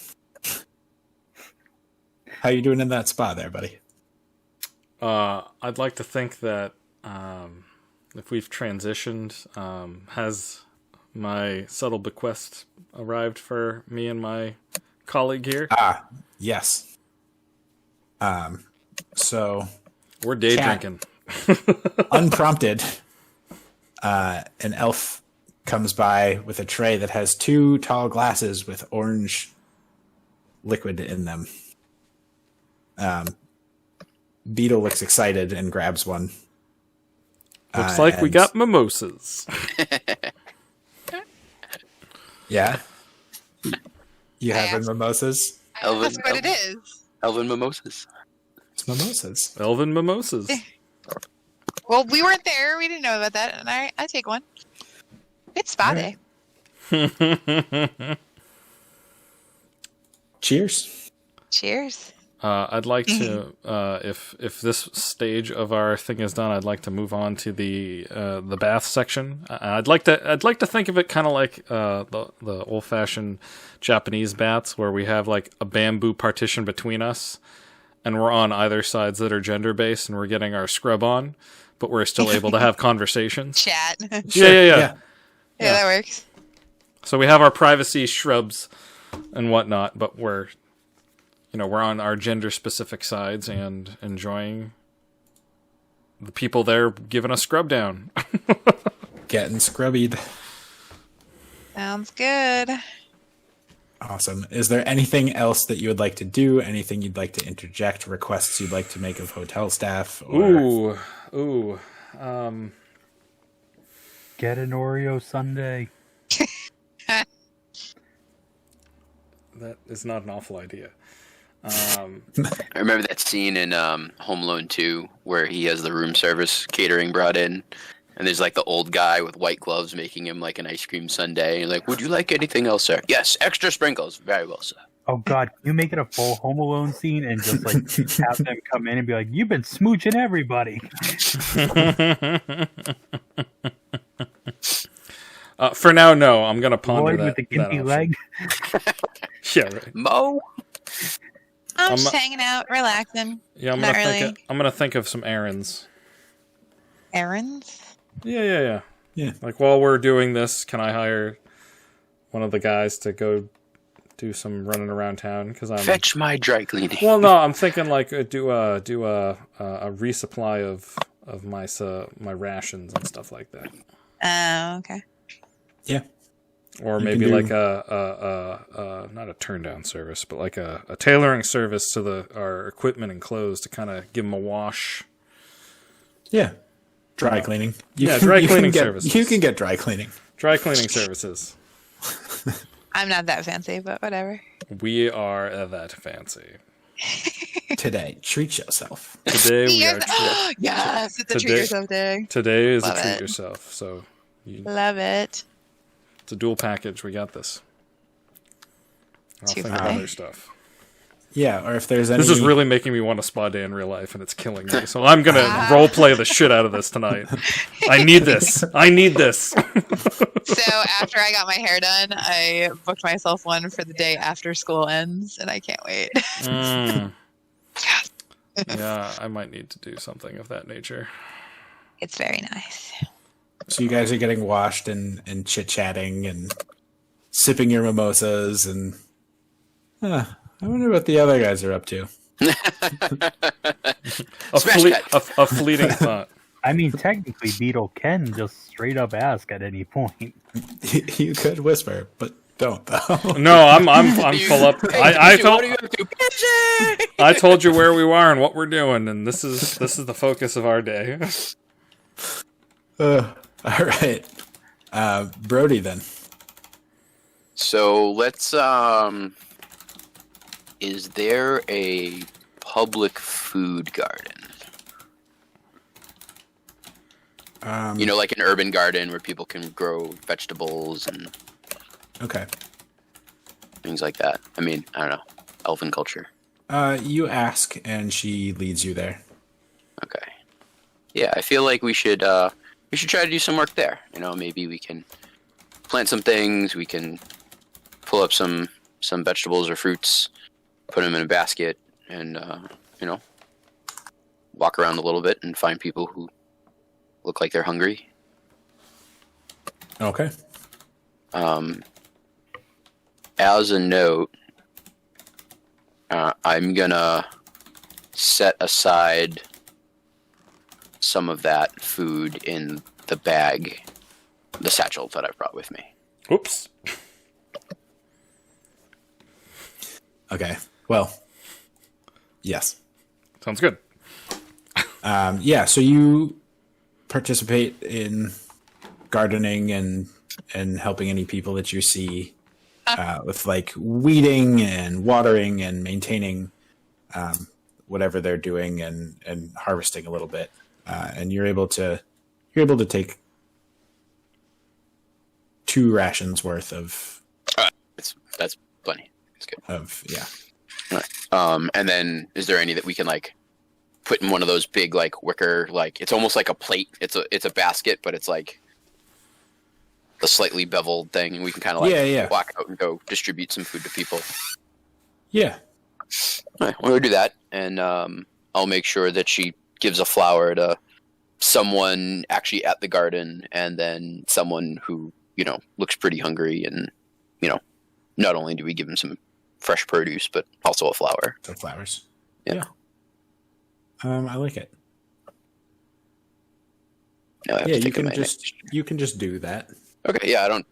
how you doing in that spot there, buddy? I'd like to think that if we've transitioned, has my subtle bequest arrived for me and my colleague here? Yes. So We're day Cat. drinking. unprompted, an elf comes by with a tray that has 2 tall glasses with orange liquid in them. Beetle looks excited and grabs one. Looks like we and- got mimosas. Yeah. You I having asked- mimosas? Elvin, That's what it is. Elvin mimosas. It's mimosas. Elven mimosas. Well, we weren't there. We didn't know about that, and I take one. It's spa Alright. day. Cheers. Cheers. I'd like to, if this stage of our thing is done, I'd like to move on to the bath section. I'd like to think of it kind of like the old fashioned Japanese baths, where we have like a bamboo partition between us, and we're on either sides that are gender based, and we're getting our scrub on, but we're still able to have conversations. Chat. Yeah. Yeah, that works. So we have our privacy shrubs and whatnot, but we're on our gender specific sides and enjoying the people there giving us scrub down. Getting scrubbied. Sounds good. Awesome. Is there anything else that you would like to do? Anything you'd like to interject? Requests you'd like to make of hotel staff? Or... Ooh. Get an Oreo sundae. That is not an awful idea. I remember that scene in Home Alone 2 where he has the room service catering brought in, and there's like the old guy with white gloves making him like an ice cream sundae. And like, would you like anything else, sir? Yes, extra sprinkles. Very well, sir. Oh God, can you make it a full Home Alone scene and just like have them come in and be like, "You've been smooching everybody." For now, no. I'm gonna ponder Lloyd that. with the that gimpy option. leg. Yeah, right. Mo? I'm I'm just not- hanging out, relaxing. Yeah, I'm Not gonna really. I'm gonna think of some errands. Errands? Yeah. Yeah. Like while we're doing this, can I hire one of the guys to go do some running around town? Because I'm Fetch my dry cleaning. well, no, I'm thinking like do a resupply of my rations and stuff like that, Oh, okay. Yeah. or You maybe can do- like a not a turn down service, but like a tailoring service to our equipment and clothes to kind of give them a wash. Yeah. Dry cleaning. Yeah, dry you cleaning can get, services. You can get dry cleaning. Dry cleaning services. I'm not that fancy, but whatever. We are that fancy. Today, treat yourself. Today we Yes, are. yes, it's a treat Today- yourself day. Today is Love a treat it. yourself. So Love it. it's a dual package. We got this. I'll Too think of funny. other stuff. Yeah, or if there's any... This is really making me want a spa day in real life, and it's killing me. So I'm gonna role play the shit out of this tonight. I need this. I need this. So after I got my hair done, I booked myself one for the day after school ends, and I can't wait. Mm. Yeah, I might need to do something of that nature. It's very nice. So you guys are getting washed and chit-chatting and sipping your mimosas and... I wonder what the other guys are up to. Smash cut. A fleeting thought. I mean, technically, Beetle can just straight up ask at any point. You could whisper, but don't, though. No, I'm full up. I told What are you up to? Busy! I told you where we are and what we're doing, and this is the focus of our day. All right. Brody, then. So let's is there a public food garden? You know, like an urban garden where people can grow vegetables and Okay. things like that. I mean, I don't know, elven culture. You ask, and she leads you there. Okay. Yeah, I feel like we should try to do some work there. You know, maybe we can plant some things. We can pull up some vegetables or fruits, put them in a basket, and you know, walk around a little bit and find people who look like they're hungry. Okay. As a note, I'm gonna set aside some of that food in the bag, the satchel that I brought with me. Oops. Okay. Well, yes. Sounds good. Yeah, so you participate in gardening and helping any people that you see with like weeding and watering and maintaining whatever they're doing and harvesting a little bit. And you're able to take 2 rations worth of That's plenty. It's good. yeah. All right. And then is there any that we can like put in one of those big like wicker, like it's almost like a plate. It's a basket, but it's like a slightly beveled thing, and we can kind of like walk out and go distribute some food to people. Yeah. All right, we'll do that, and I'll make sure that she gives a flower to someone actually at the garden, and then someone who, you know, looks pretty hungry, and, you know, not only do we give him some fresh produce, but also a flower. So flowers. Yeah. I like it. Now I have Yeah, to think of my next- you can just do that. Okay, yeah, I'm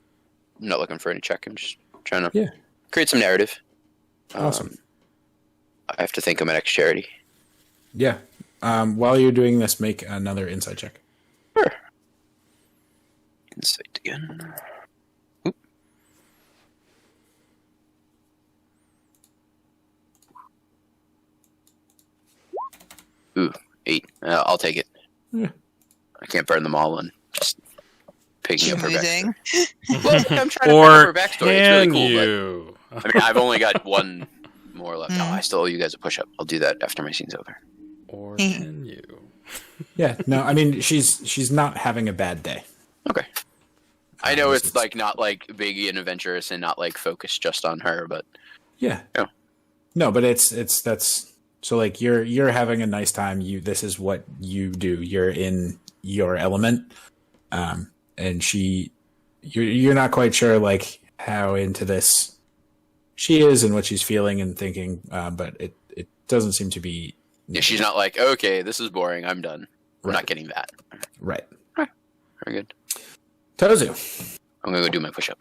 not looking for any check. I'm just trying to Yeah. create some narrative. Awesome. I have to think of my next charity. Yeah. While you're doing this, make another insight check. Sure. Insight again. Oop. Ooh, 8. I'll take it. Yeah. I can't burn them all and just picking up her Amazing. backstory. Well, I'm trying to pick up Or her backstory. can It's really cool, you? but, I mean, I've only got one more left. Oh, I still owe you guys a push-up. I'll do that after my scene's over. Or can you? Yeah. No, I mean she's not having a bad day. Okay. I know it's it's- like not like big and adventurous and not like focused just on her, but Yeah. Yeah. No, but that's so like you're having a nice time. This is what you do. You're in your element. And you're not quite sure like how into this she is and what she's feeling and thinking, but it doesn't seem to be yeah, she's not like, okay, this is boring, I'm done. We're not Right. getting that. right. Very good. Tozu. I'm gonna go do my push-up.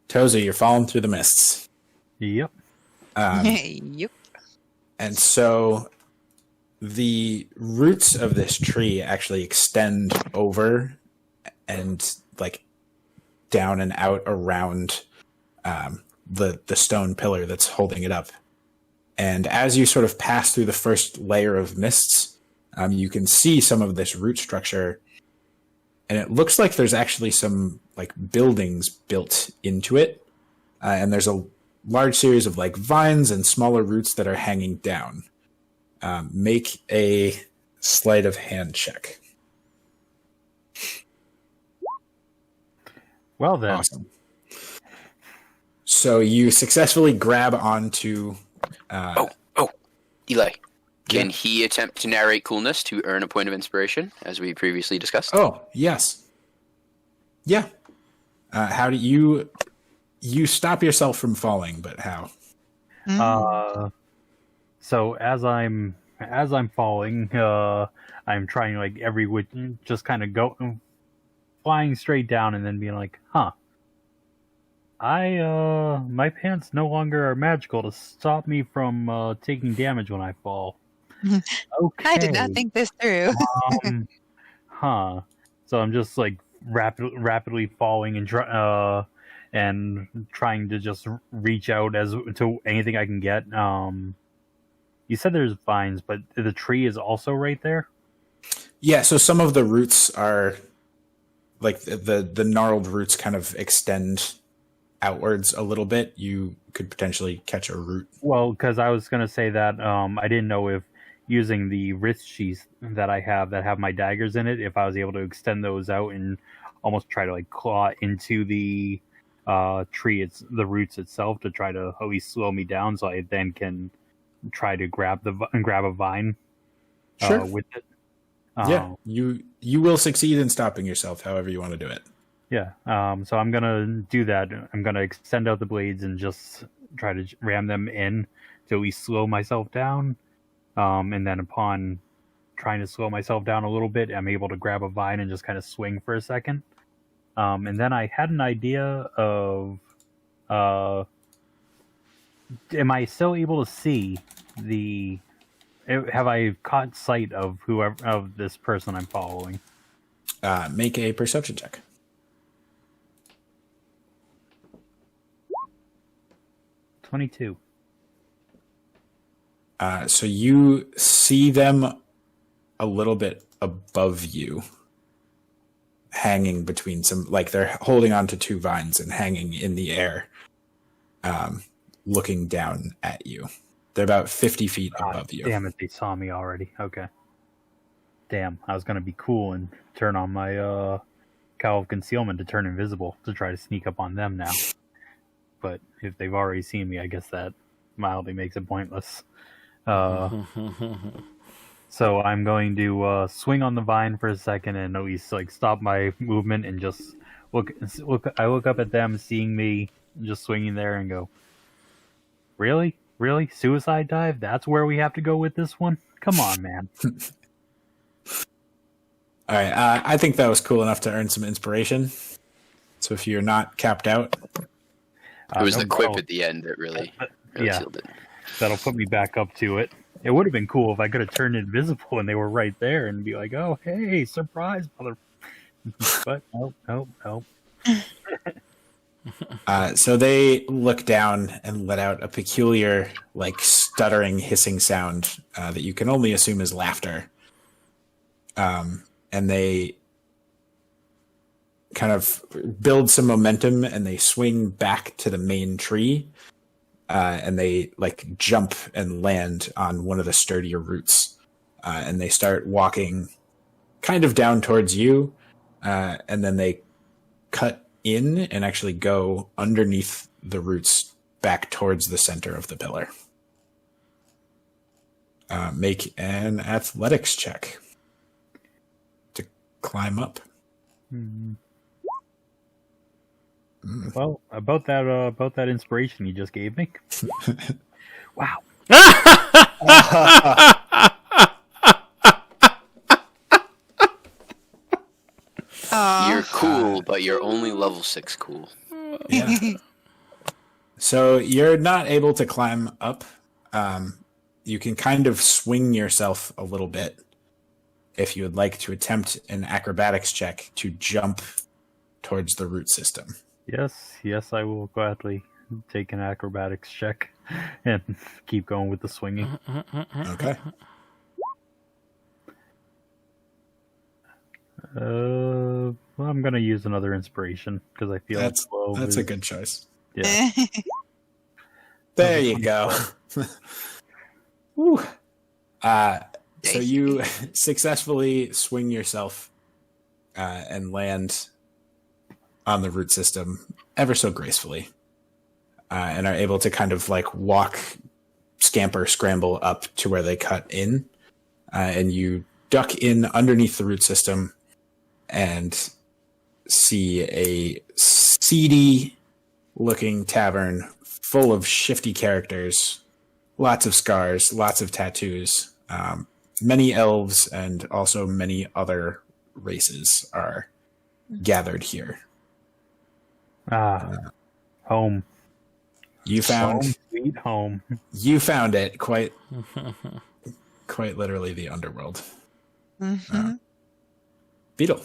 Tozu, you're falling through the mists. Yep. Yep. And so the roots of this tree actually extend over and like down and out around the stone pillar that's holding it up. And as you sort of pass through the first layer of mists, you can see some of this root structure. And it looks like there's actually some like buildings built into it. And there's a large series of like vines and smaller roots that are hanging down. Make a sleight of hand check. Well then, Awesome. So you successfully grab onto. Eli, can he attempt to narrate coolness to earn a point of inspiration, as we previously discussed? Oh yes. Yeah. How do you stop yourself from falling? But how? So as I'm falling, I'm trying like every which just kind of go flying straight down and then being like, huh. My pants no longer are magical to stop me from taking damage when I fall. Okay. I did not think this through. Huh. So I'm just like rapidly falling and trying to just reach out as to anything I can get. You said there's vines, but the tree is also right there. Yeah, so some of the roots are like the gnarled roots kind of extend outwards a little bit. You could potentially catch a root. Well, because I was gonna say that I didn't know if using the wrist sheaths that I have that have my daggers in it, if I was able to extend those out and almost try to like claw into the tree, the roots itself, to try to at least slow me down, so I then can try to grab a vine Sure. with it. Yeah, you will succeed in stopping yourself, however you want to do it. Yeah. So I'm gonna do that. I'm gonna extend out the blades and just try to ram them in to at least slow myself down. And then upon trying to slow myself down a little bit, I'm able to grab a vine and just kind of swing for a second. And then I had an idea of, am I still able to see the? Have I caught sight of this person I'm following? Make a perception check. 22. So you see them a little bit above you, hanging between like they're holding onto two vines and hanging in the air, looking down at you. They're about 50 feet above you. Damn it, they saw me already. Okay. Damn, I was going to be cool and turn on my Cowl of Concealment to turn invisible to try to sneak up on them now. But if they've already seen me, I guess that mildly makes it pointless. So I'm going to swing on the vine for a second and at least like stop my movement and just look. I look up at them, seeing me just swinging there, and go, "Really? Really? Suicide dive? That's where we have to go with this one? Come on, man." All right, I think that was cool enough to earn some inspiration. So if you're not capped out, It was no, the quip that'll- at the end that really yeah. sealed it. That'll put me back up to it. It would have been cool if I could have turned invisible and they were right there and be like, "Oh, hey, surprise, mother!" But nope. So they look down and let out a peculiar, like stuttering, hissing sound that you can only assume is laughter. And they kind of build some momentum and they swing back to the main tree. And they like jump and land on one of the sturdier roots. And they start walking kind of down towards you. And then they cut in and actually go underneath the roots back towards the center of the pillar. Make an athletics check to climb up. Well, about that inspiration you just gave me. Wow. You're cool, but you're only level 6 cool. Yeah. So you're not able to climb up. You can kind of swing yourself a little bit if you would like to attempt an acrobatics check to jump towards the root system. Yes, I will gladly take an acrobatics check and keep going with the swinging. Okay. Well, I'm gonna use another inspiration because I feel That's like a good choice. Yeah. There you go. Woo. So you successfully swing yourself and land on the root system ever so gracefully, and are able to kind of like walk, scamper, scramble up to where they cut in, and you duck in underneath the root system and see a seedy looking tavern full of shifty characters, lots of scars, lots of tattoos. Many elves and also many other races are gathered here. Home. You found Home, sweet home. you found it quite literally the underworld. Beetle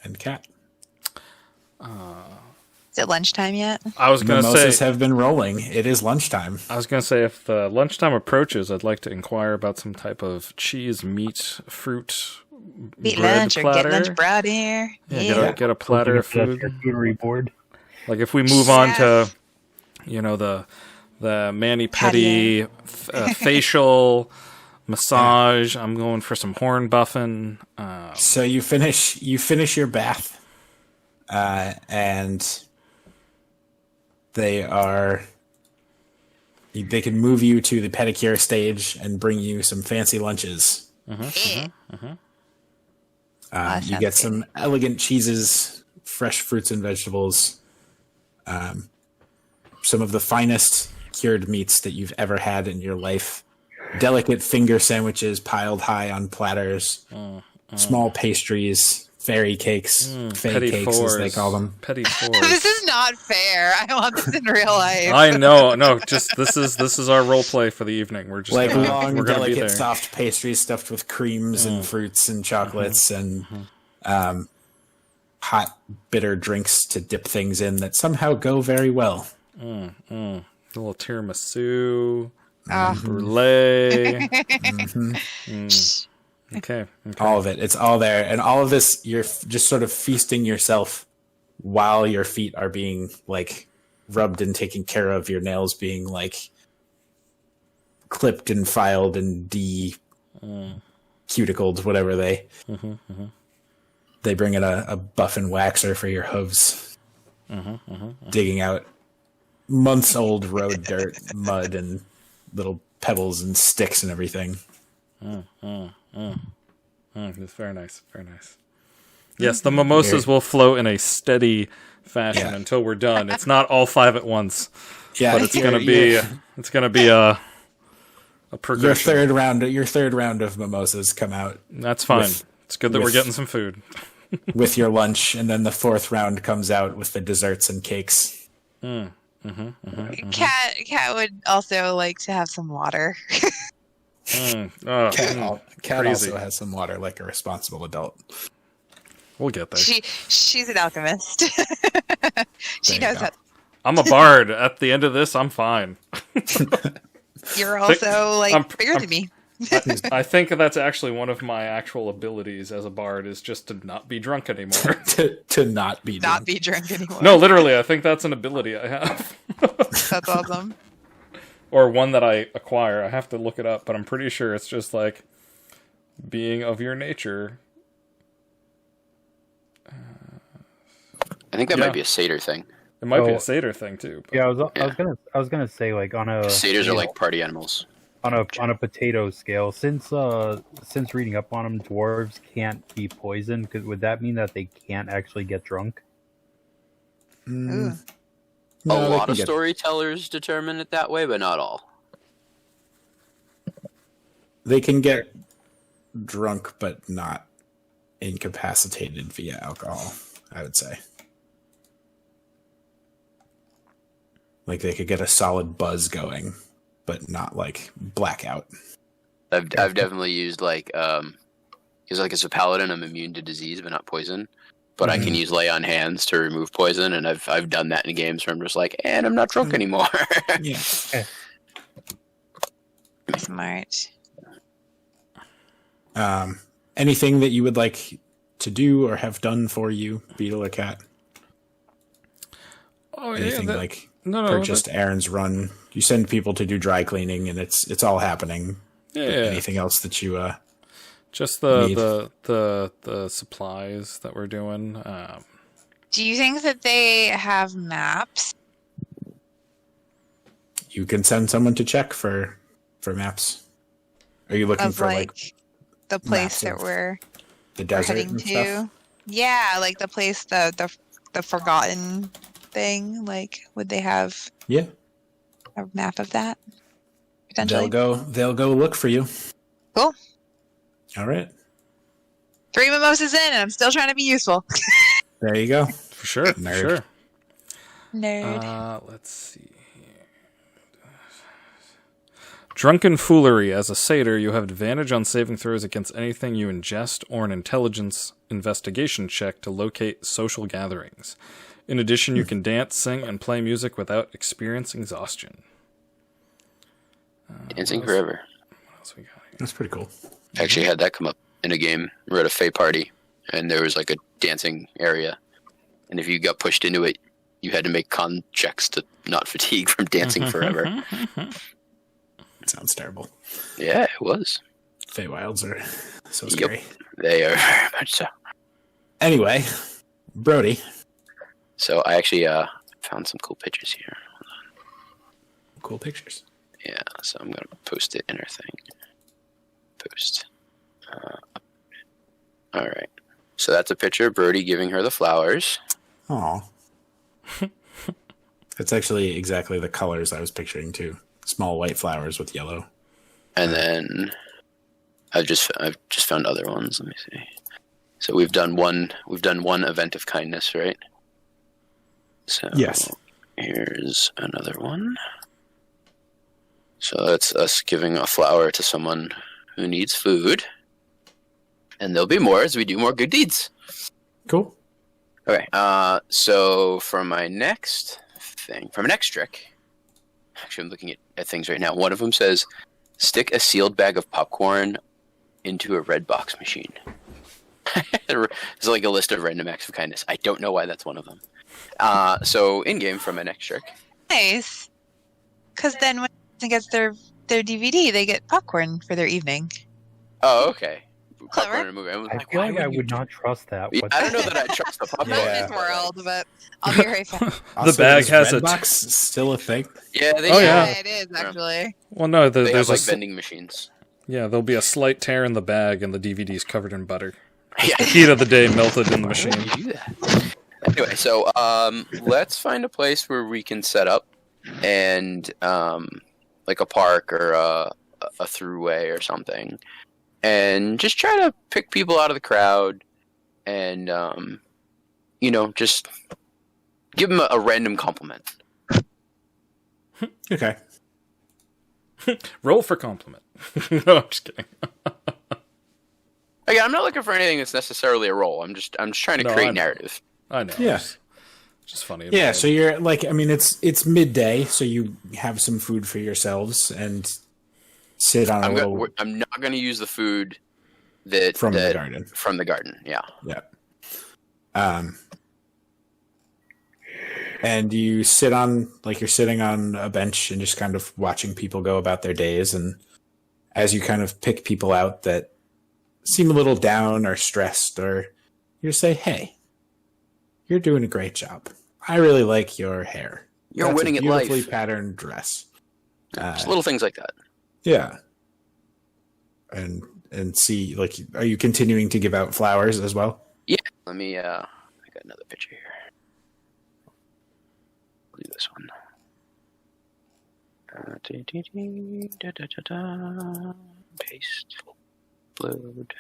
and Cat. Is it lunchtime yet? I was gonna Mimosas say. have been rolling. It is lunchtime. I was gonna say if lunchtime approaches, I'd like to inquire about some type of cheese, meat, fruit, Eat bread lunch or platter. get lunch brought here. Yeah, get a platter of food. Charcuterie board. Like if we move on to, the mani-pedi facial massage, I'm going for some horn buffing. So you finish your bath, and they can move you to the pedicure stage and bring you some fancy lunches. Yeah. You get some elegant cheeses, fresh fruits and vegetables, some of the finest cured meats that you've ever had in your life, delicate finger sandwiches piled high on platters, small pastries, fairy cakes, fake Petit cakes as they fours. call them. Petit This fours. is not fair. I want this in real life. I know, no, just this is our role play for the evening. We're just Like gonna, long, we're gonna be delicate, there. soft pastries stuffed with creams and fruits and chocolates and hot, bitter drinks to dip things in that somehow go very well. A little tiramisu, Oh. brulee. Okay. All of it. It's all there. And all of this, you're just sort of feasting yourself while your feet are being like rubbed and taken care of, your nails being like clipped and filed and cuticled, whatever they bring in a buff and waxer for your hooves, digging out months old road dirt, mud, and little pebbles and sticks and everything. It's very nice. Very nice. Yes, the mimosas will flow in a steady fashion until we're done. It's not all 5 at once, Yeah, but it's gonna be a progression. your third round of mimosas come out That's fine. with- It's good that we're with- getting some food. with your lunch, and then the fourth round comes out with the desserts and cakes. Cat would also like to have some water. Oh, Cat crazy. also has some water like a responsible adult. We'll get there. She's an alchemist. She There you knows go. that. I'm a bard. At the end of this, I'm fine. You're also like I'm- bigger I'm- than me. I think that's actually one of my actual abilities as a bard is just to not be drunk anymore. to not be Not drunk. be drunk anymore. No, literally, I think that's an ability I have. That's awesome. Or one that I acquire. I have to look it up, but I'm pretty sure it's just like being of your nature. I think that Yeah. might be a satyr thing. It might be Oh. a satyr thing too. But Yeah, I was gonna say like on a Satyrs are like party animals. on a potato scale. Since reading up on them, dwarves can't be poisoned. Would that mean that they can't actually get drunk? Ooh. No, A they lot can of get- storytellers determine it that way, but not all. They can get drunk, but not incapacitated via alcohol, I would say. Like they could get a solid buzz going, but not like blackout. I've definitely used like because like as a paladin, I'm immune to disease but not poison. But I can use lay on hands to remove poison, and I've done that in games where I'm just like, and I'm not drunk anymore. Yeah. Smart. Anything that you would like to do or have done for you, Beetle or Cat? oh Anything that, like no, purchased errands run? You send people to do dry cleaning, and it's all happening. yeah. Anything else that you Just need. the supplies that we're doing. Do you think that they have maps? you can send someone to check for maps? Are you looking Of for like, like the place maps that of we're the desert heading and to? stuff? Yeah, like the place, the forgotten thing. Like, would they have Yeah, a map of that? Potentially. they'll go look for you. Cool. All right, 3 mimosas in, and I'm still trying to be useful. there you go. For sure, for Nerd. sure. Nerd. Let's see here. Drunken foolery. As a satyr, you have advantage on saving throws against anything you ingest or an intelligence investigation check to locate social gatherings. In addition, you can dance, sing, and play music without experiencing exhaustion. Dancing forever. What else we got here? That's pretty cool. I actually had that come up in a game. We're at a Fae party, and there was like a dancing area, and if you got pushed into it, you had to make con checks to not fatigue from dancing forever. It sounds terrible. Yeah, it was. Feywilds are so Yep. scary. They are very much so. Anyway, Brody. So I actually found some cool pictures here. Cool pictures. Yeah, so I'm gonna post it in our thing. Post. All right. So that's a picture of Brody giving her the flowers. Aw. It's actually exactly the colors I was picturing too. Small white flowers with yellow. And then I've just found other ones. Let me see. So we've done one event of kindness, right? So Yes. here's another one. So that's us giving a flower to someone who needs food. And there'll be more as we do more good deeds. Cool. Okay, so for my next thing, for my next trick, actually I'm looking at things right now. One of them says, stick a sealed bag of popcorn into a red box machine. It's like a list of random acts of kindness. I don't know why that's one of them. So in-game for my next trick. Nice. Because then when it gets their DVD, they get popcorn for their evening. Oh, okay. Clever. Popcorn in a movie. I was I like, feel why like I you would do- not trust that. Yeah, What- I don't know that I trust the popcorn. Not Yeah. in this world, but I'll be right back. Also, bag is has a Redbox still a thing? Yeah, they Oh, do. yeah. It is actually. Well, no, They there's have like a vending machines. yeah. There'll be a slight tear in the bag, and the DVD's covered in butter. Yeah. Heat of the day melted in the Why would machine. you do that? Anyway, so let's find a place where we can set up and like a park or a throughway or something, and just try to pick people out of the crowd and just give them a random compliment. Okay. Roll for compliment. No, I'm just kidding. Again, I'm not looking for anything that's necessarily a role. I'm just trying to No, I create know. narrative. I know. Yeah. It's just funny. Yeah, so you're like, I mean, it's midday, so you have some food for yourselves and sit on a little I'm not going to use the food that from the that- garden. From the garden, yeah. Yeah. And you sit on, like, you're sitting on a bench and just kind of watching people go about their days. And as you kind of pick people out that seem a little down or stressed, or you say, hey, you're doing a great job. I really like your hair. You're That's winning a at life. beautifully patterned dress. Just little things like that. Yeah. And see, like, are you continuing to give out flowers as well? Let me, I got another picture here. I'll do this one. Paste. Load.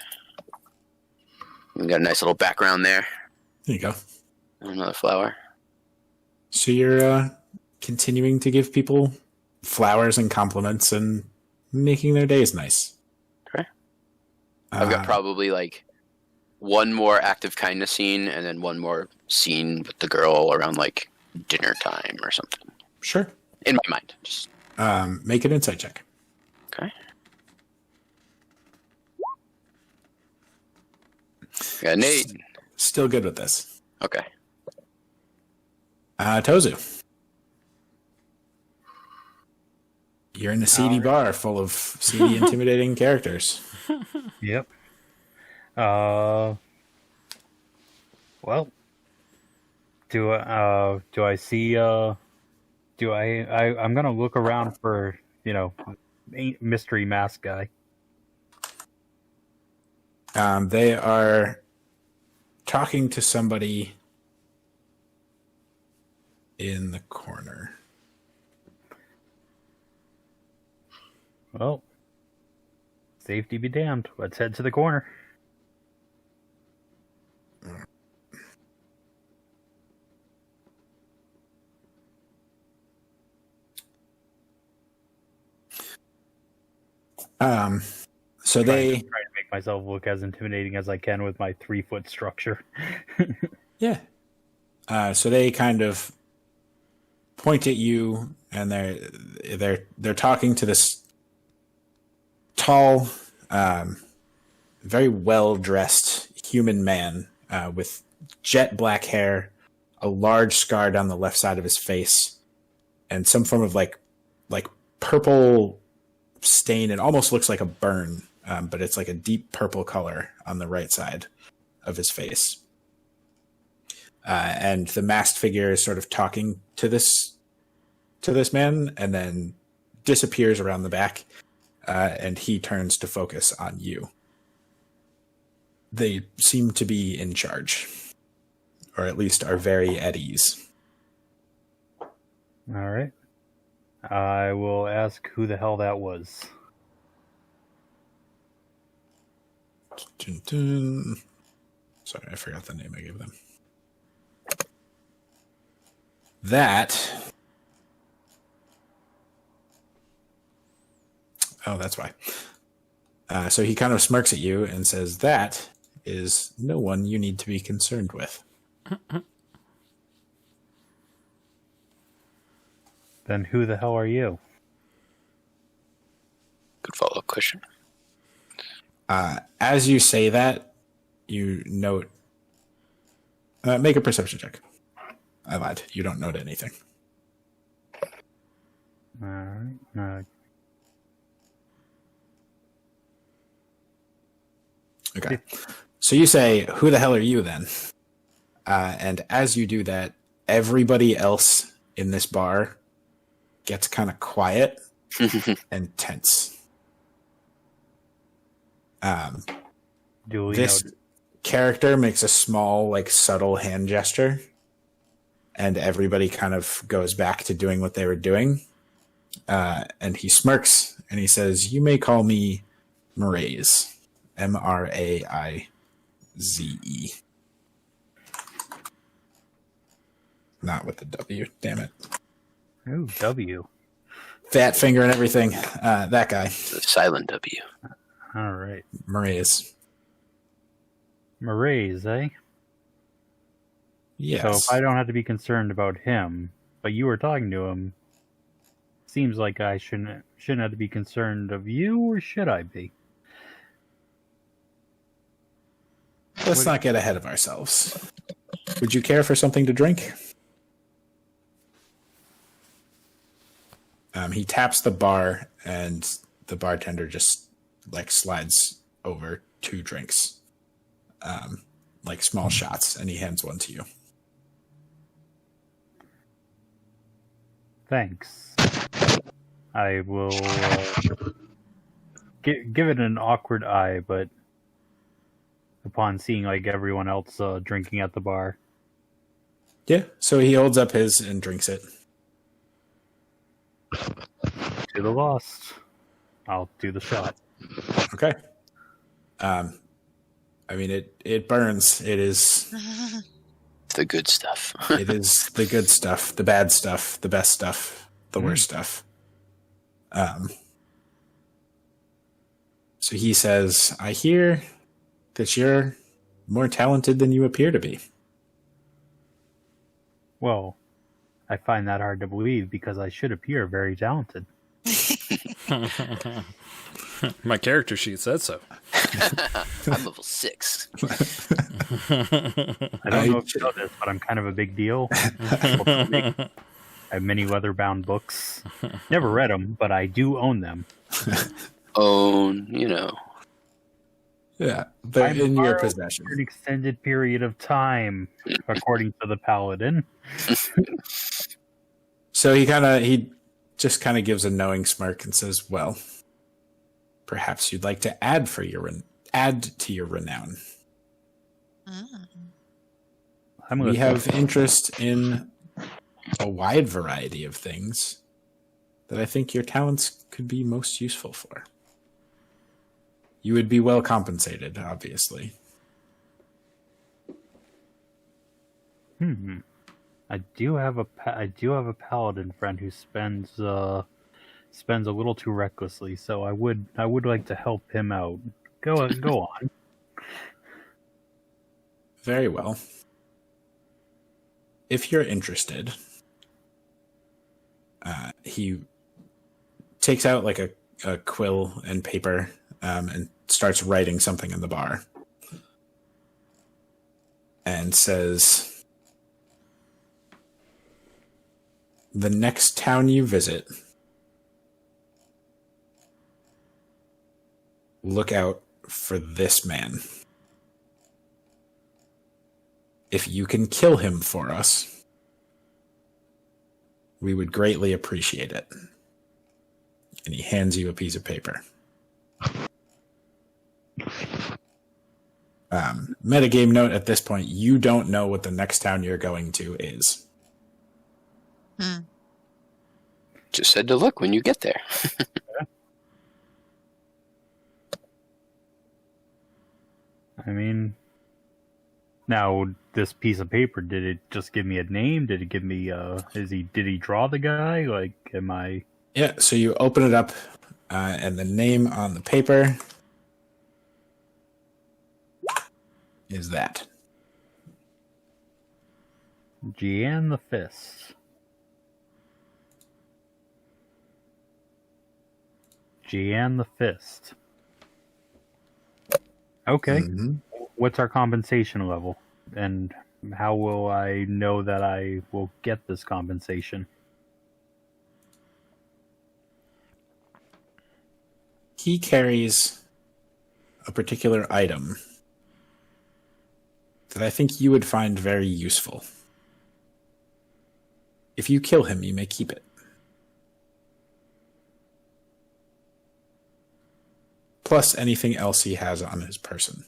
We got a nice little background there. There you go. Another flower. So you're continuing to give people flowers and compliments and making their days nice. Okay. I've got Uh, probably like one more act of kindness scene and then one more scene with the girl around like dinner time or something. Sure. In my mind. Just Make an insight check. okay. Got Nate. Still good with this. Okay. Tozu. You're in a seedy bar full of seedy, intimidating characters. Yep. Well, do I see? I'm gonna look around for mystery mask guy. They are talking to somebody in the corner. Well, safety be damned. Let's head to the corner. So they, Trying to make myself look as intimidating as I can with my 3-foot structure. yeah. So they kind of point at you, and they're talking to this tall, very well dressed human man with jet black hair, a large scar down the left side of his face, and some form of like purple stain. It almost looks like a burn, but it's like a deep purple color on the right side of his face. And the masked figure is sort of talking to this man, and then disappears around the back, and he turns to focus on you. They seem to be in charge, or at least are very at ease. All right. I will ask who the hell that was. Dun, dun. Sorry, I forgot the name I gave them. That... Oh, that's why. So he kind of smirks at you and says, that is no one you need to be concerned with. Then who the hell are you? Good follow-up question. As you say that, you note... make a perception check. I lied. You don't note anything. All right. Okay. So you say, who the hell are you then? And as you do that, everybody else in this bar gets kind of quiet and tense. Duly This noted. character makes a small, like, subtle hand gesture, and everybody kind of goes back to doing what they were doing. And he smirks, and he says, you may call me Mraize. Mraize. Not with the W, damn it. Ooh, W. Fat finger and everything. That guy, The silent W. All right. Mraize. Mraize, eh? Yes. So if I don't have to be concerned about him, but you were talking to him, seems like I shouldn't have to be concerned of you, or should I be? Let's not get ahead of ourselves. Would you care for something to drink? He taps the bar, and the bartender just like slides over 2 drinks, like small shots, and he hands one to you. Thanks. I will give it an awkward eye, but upon seeing like everyone else drinking at the bar, Yeah. So he holds up his and drinks it. to the lost, I'll do the shot. Okay. I mean, it burns. It is The good stuff. it is the good stuff, the bad stuff, the best stuff, the worst stuff. So he says, I hear that you're more talented than you appear to be. Well, I find that hard to believe because I should appear very talented. My character sheet said so. I'm level 6. I don't know if you know this, but I'm kind of a big deal. I have many leather-bound books. Never read them, but I do own them. Own, you know. Yeah, they're I'm in your borrowed possession. For an extended period of time, according to the paladin. So he just kind of gives a knowing smirk and says, well, perhaps you'd like to add to your renown. I'm gonna We have interest in a wide variety of things that I think your talents could be most useful for. You would be well compensated, obviously. I do have a paladin friend who spends a little too recklessly, so I would like to help him out. Go on. Very well. If you're interested, he takes out like a quill and paper and starts writing something in the bar and says, "The next town you visit, look out for this man. If you can kill him for us, we would greatly appreciate it." And he hands you a piece of paper. Metagame note at this point, you don't know what the next town you're going to is. Just said to look when you get there. I mean, now this piece of paper, did it just give me a name? Did it give me did he draw the guy? Like, am I? Yeah, so you open it up, and the name on the paper is that. Gian the Fist. Gian the Fist. Okay. Mhm. What's our compensation level? And how will I know that I will get this compensation? He carries a particular item that I think you would find very useful. If you kill him, you may keep it. Plus anything else he has on his person.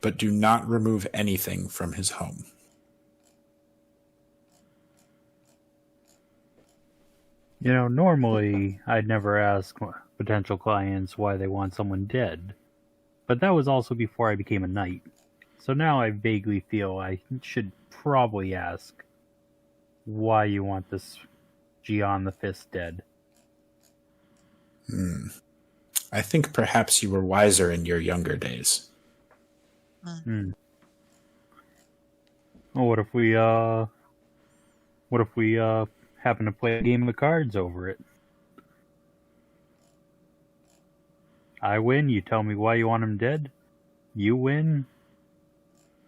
But do not remove anything from his home. You know, normally I'd never ask potential clients why they want someone dead. But that was also before I became a knight. So now I vaguely feel I should probably ask why you want this Gian the Fist dead. I think perhaps you were wiser in your younger days. Well, what if we happen to play a game of cards over it? I win, you tell me why you want him dead. You win,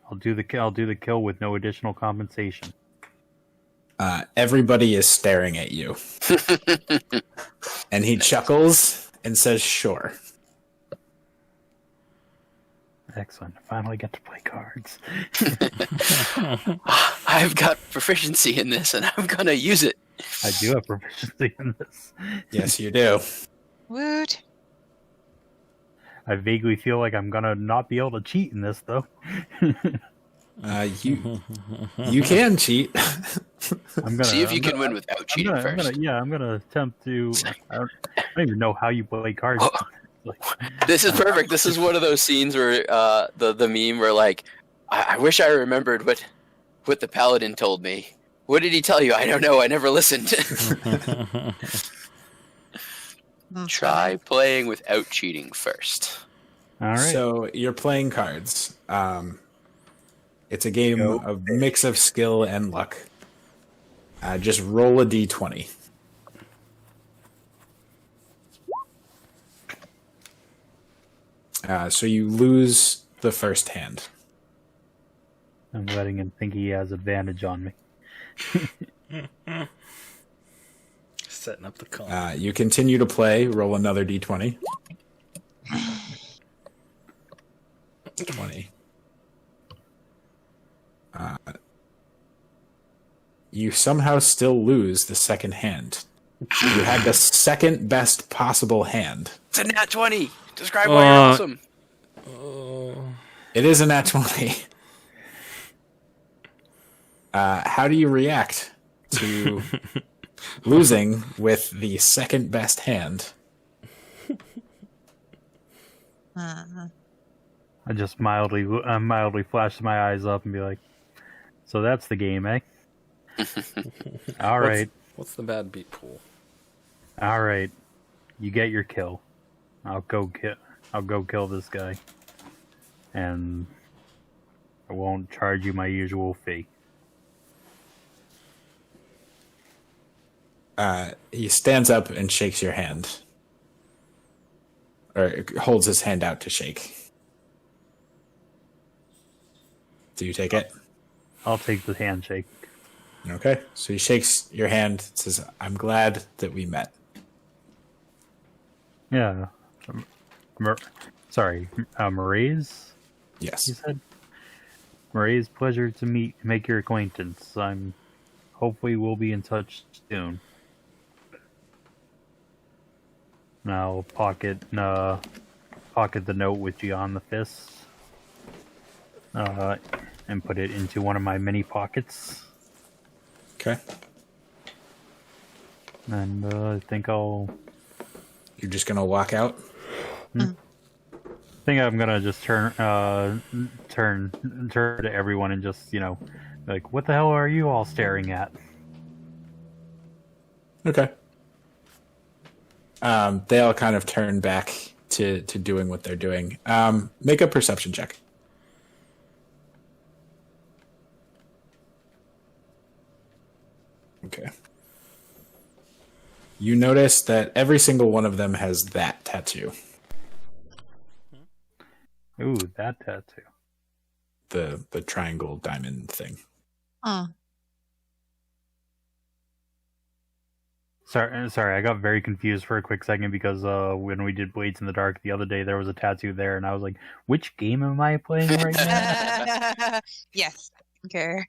I'll do the kill with no additional compensation. Everybody is staring at you. And he chuckles and says, "Sure." Excellent. Finally get to play cards. I've got proficiency in this, and I'm gonna use it. I do have proficiency in this. Yes, you do. Woot. I vaguely feel like I'm gonna not be able to cheat in this, though. You can cheat. I'm gonna See if you I'm can gonna- win without cheating I'm first. gonna attempt to. I don't even know how you play cards. Like, This is perfect. This is one of those scenes where the meme where like, I wish I remembered what the paladin told me. What did he tell you? I don't know. I never listened. Try playing without cheating first. all right. So you're playing cards. It's a game of mix of skill and luck. Just roll a d20. So you lose the first hand. I'm letting him think he has advantage on me. Setting up the call. You continue to play. Roll another d20. 20. You somehow still lose the second hand. You had the second best possible hand. It's a nat 20. Describe why you're awesome. It is a nat 20. How do you react to losing with the second best hand? I just mildly flash my eyes up and be like, "So that's the game, eh?" All right, What's the bad beat pool? all right. You get your kill. I'll go kill this guy, and I won't charge you my usual fee. He stands up and shakes your hand. or holds his hand out to shake. Do you take it? I'll take the handshake. Okay. So he shakes your hand, says, I'm glad that we met. Yeah. Sorry, Maraise, Yes. you said? Maraise, pleasure to make your acquaintance. Hopefully we'll be in touch soon. Now pocket the note with you on the fist. And put it into one of my many pockets. Okay. And I think You're just going to walk out? I think I'm gonna just turn to everyone and just, like, what the hell are you all staring at? Okay. They all kind of turn back to doing what they're doing. Make a perception check. Okay. You notice that every single one of them has that tattoo. Ooh, that tattoo. The triangle diamond thing. Oh. Sorry, I got very confused for a quick second because when we did Blades in the Dark the other day, there was a tattoo there, and I was like, which game am I playing right now? Yes. Okay.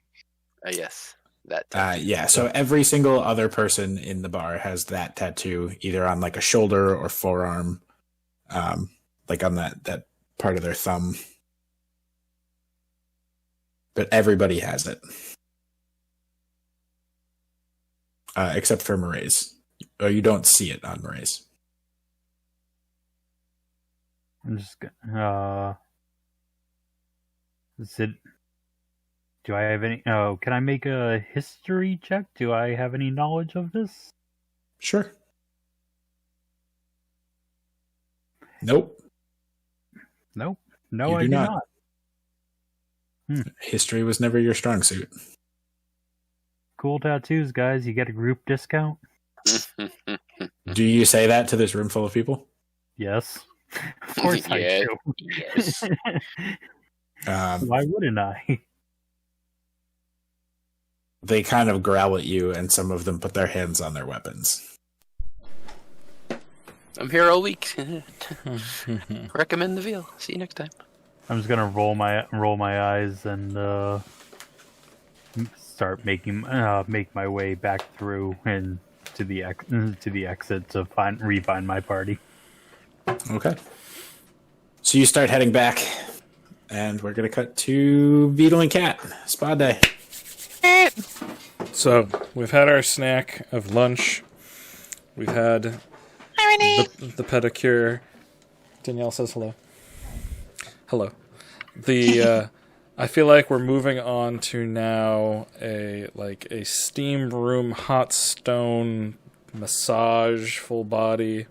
Yes. That. Yeah, so every single other person in the bar has that tattoo, either on like a shoulder or forearm, like on that part of their thumb. But everybody has it. Except for Maraise. Oh, you don't see it on Maraise. I'm just gonna, is it, do I have any, can I make a history check? Do I have any knowledge of this? Sure. Nope. Nope. No, You I do do not. not. History was never your strong suit. Cool tattoos, guys. You get a group discount? Do you say that to this room full of people? Yes. Of course Yeah. I do. Yes. Why wouldn't I? They kind of growl at you, and some of them put their hands on their weapons. I'm here all week. Recommend the veal. See you next time. I'm just gonna roll my eyes and start make my way back through and to the exit to refine my party. Okay. So you start heading back, and we're going to cut to Beetle and Cat. Spa day. So we've had our snack of lunch. We've had Hi, Renee. the pedicure. Danielle says hello. Hello. I feel like we're moving on to now a steam room, hot stone massage, full body.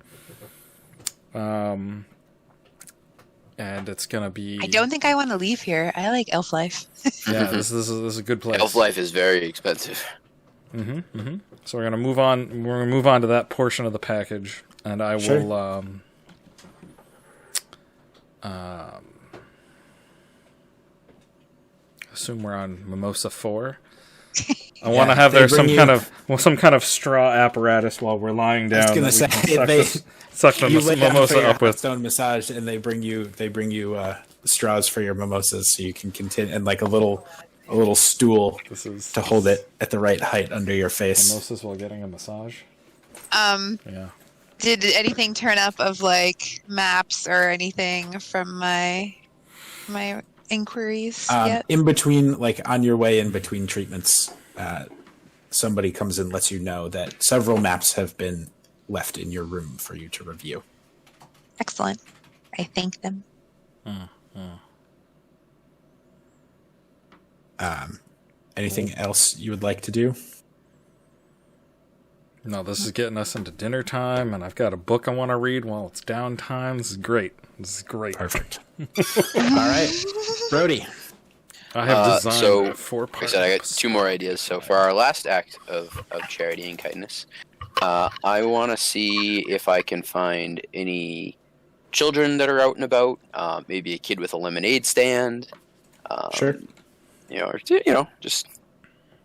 And it's gonna be. I don't think I want to leave here. I like elf life. Yeah, this is a good place. Elf life is very expensive. So we're gonna move on. We're gonna move on to that portion of the package, and I Sure. will. Assume we're on Mimosa 4. I want to have they there bring some kind of straw apparatus while we're lying down. I was going to that we say, can they, suck the you went down for mimosa your up with. stone massage, and they bring you straws for your mimosas, so you can continue, and like a little stool This is to hold it at the right height under your face. mimosas while getting a massage. Yeah. Did anything turn up of like maps or anything from my inquiries yet? In between, like on your way in between treatments, somebody comes and lets you know that several maps have been left in your room for you to review. Excellent. I thank them. Anything else you would like to do? No, this is getting us into dinner time, and I've got a book I want to read while it's downtime. This is great. This is great. Perfect. All right, Brody. I have designed so, a 4-part. Like I said, I got 2 more ideas. So for our last act of charity and kindness, I want to see if I can find any children that are out and about. Maybe a kid with a lemonade stand. Sure. Or just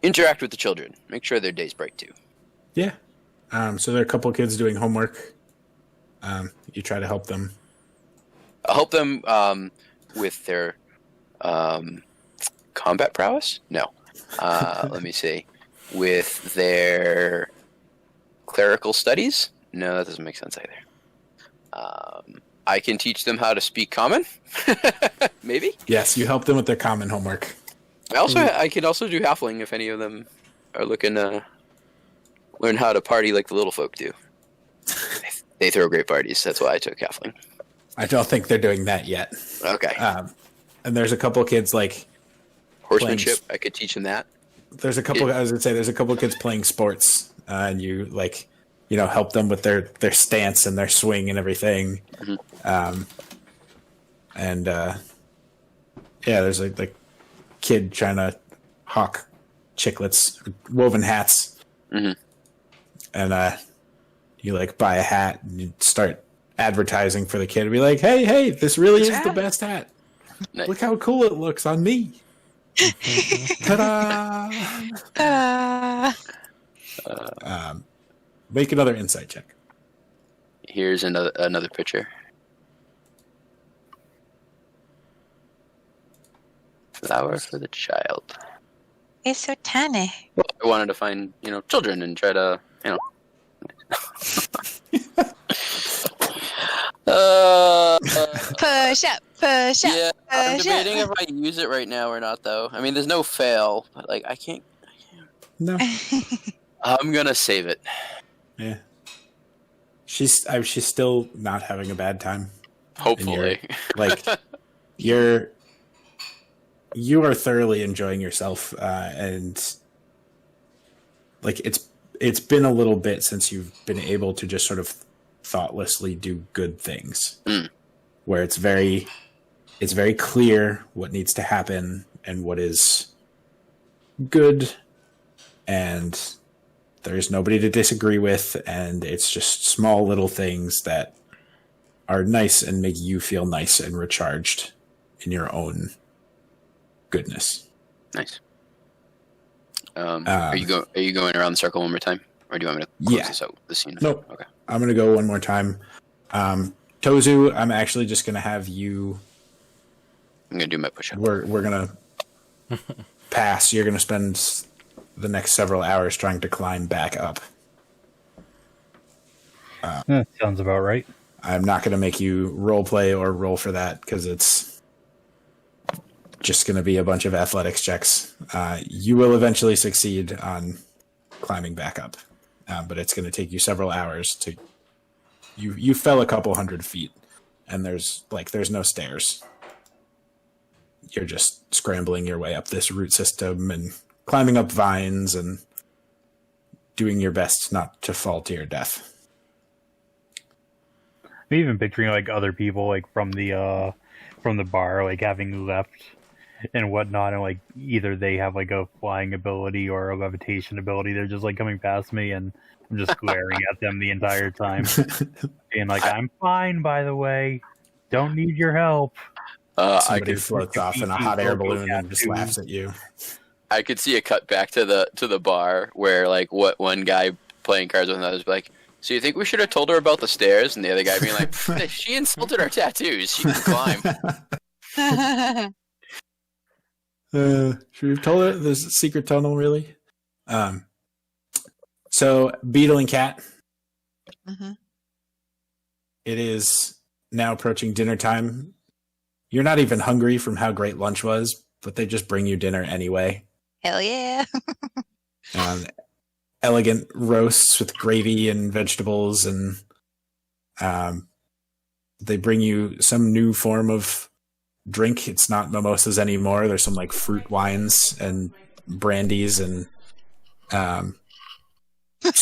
interact with the children. Make sure their day's bright too. Yeah. So there are a couple kids doing homework. You try to help them. I'll help them with their combat prowess. No. Let me see. With their clerical studies. No, that doesn't make sense either. I can teach them how to speak common. Maybe. Yes, you help them with their common homework. I could also do halfling if any of them are looking to learn how to party like the little folk do. They throw great parties. That's why I took halfling. I don't think they're doing that yet. Okay. And there's a couple kids like Horsemanship. I could teach them that. there's a couple. I was gonna say there's a couple kids playing sports, and you help them with their stance and their swing and everything. Mm-hmm. There's a kid trying to hawk chiclets, woven hats, Mm-hmm. and you buy a hat and you start advertising for the kid and be like, hey, this really is the best hat. Nice. Look how cool it looks on me. Ta-da! Make another insight check. Here's another picture. Flower for the child. It's so tiny. Well, I wanted to find, children and try to, Push up, push up. Yeah, I'm push debating up. if I use it right now or not, though. I mean, there's no fail, but I can't. No. I'm gonna save it. Yeah. She's still not having a bad time. Hopefully. You are thoroughly enjoying yourself, and it's been a little bit since you've been able to just sort of thoughtlessly do good things, where it's very clear what needs to happen and what is good, and there's nobody to disagree with, and it's just small little things that are nice and make you feel nice and recharged in your own goodness. Nice. Are you going around the circle one more time, or do you want me to close this out? This scene. Nope. Okay. I'm gonna go one more time. Tozu, I'm actually just gonna have you. I'm gonna do my push-up. We're gonna pass. You're gonna spend the next several hours trying to climb back up. Sounds about right. I'm not gonna make you role play or roll for that because it's just gonna be a bunch of athletics checks. You will eventually succeed on climbing back up, but it's gonna take you several hours to. You fell a couple hundred feet, and there's no stairs. You're just scrambling your way up this root system and climbing up vines and doing your best not to fall to your death. I'm even picturing other people from the bar having left and whatnot, and either they have a flying ability or a levitation ability. They're just coming past me, and I'm just glaring at them the entire time, being I'm fine, by the way. Don't need your help. Somebody floats off in a hot air balloon and just laughs at you. I could see a cut back to the bar where what one guy playing cards with another is like, so you think we should have told her about the stairs? And the other guy being like, she insulted our tattoos. She can climb. Should we have told her there's a secret tunnel, really? So, Beetle and Cat. Mm-hmm. It is now approaching dinner time. You're not even hungry from how great lunch was, but they just bring you dinner anyway. Hell yeah. Elegant roasts with gravy and vegetables, and they bring you some new form of drink. It's not mimosas anymore. There's some fruit wines and brandies and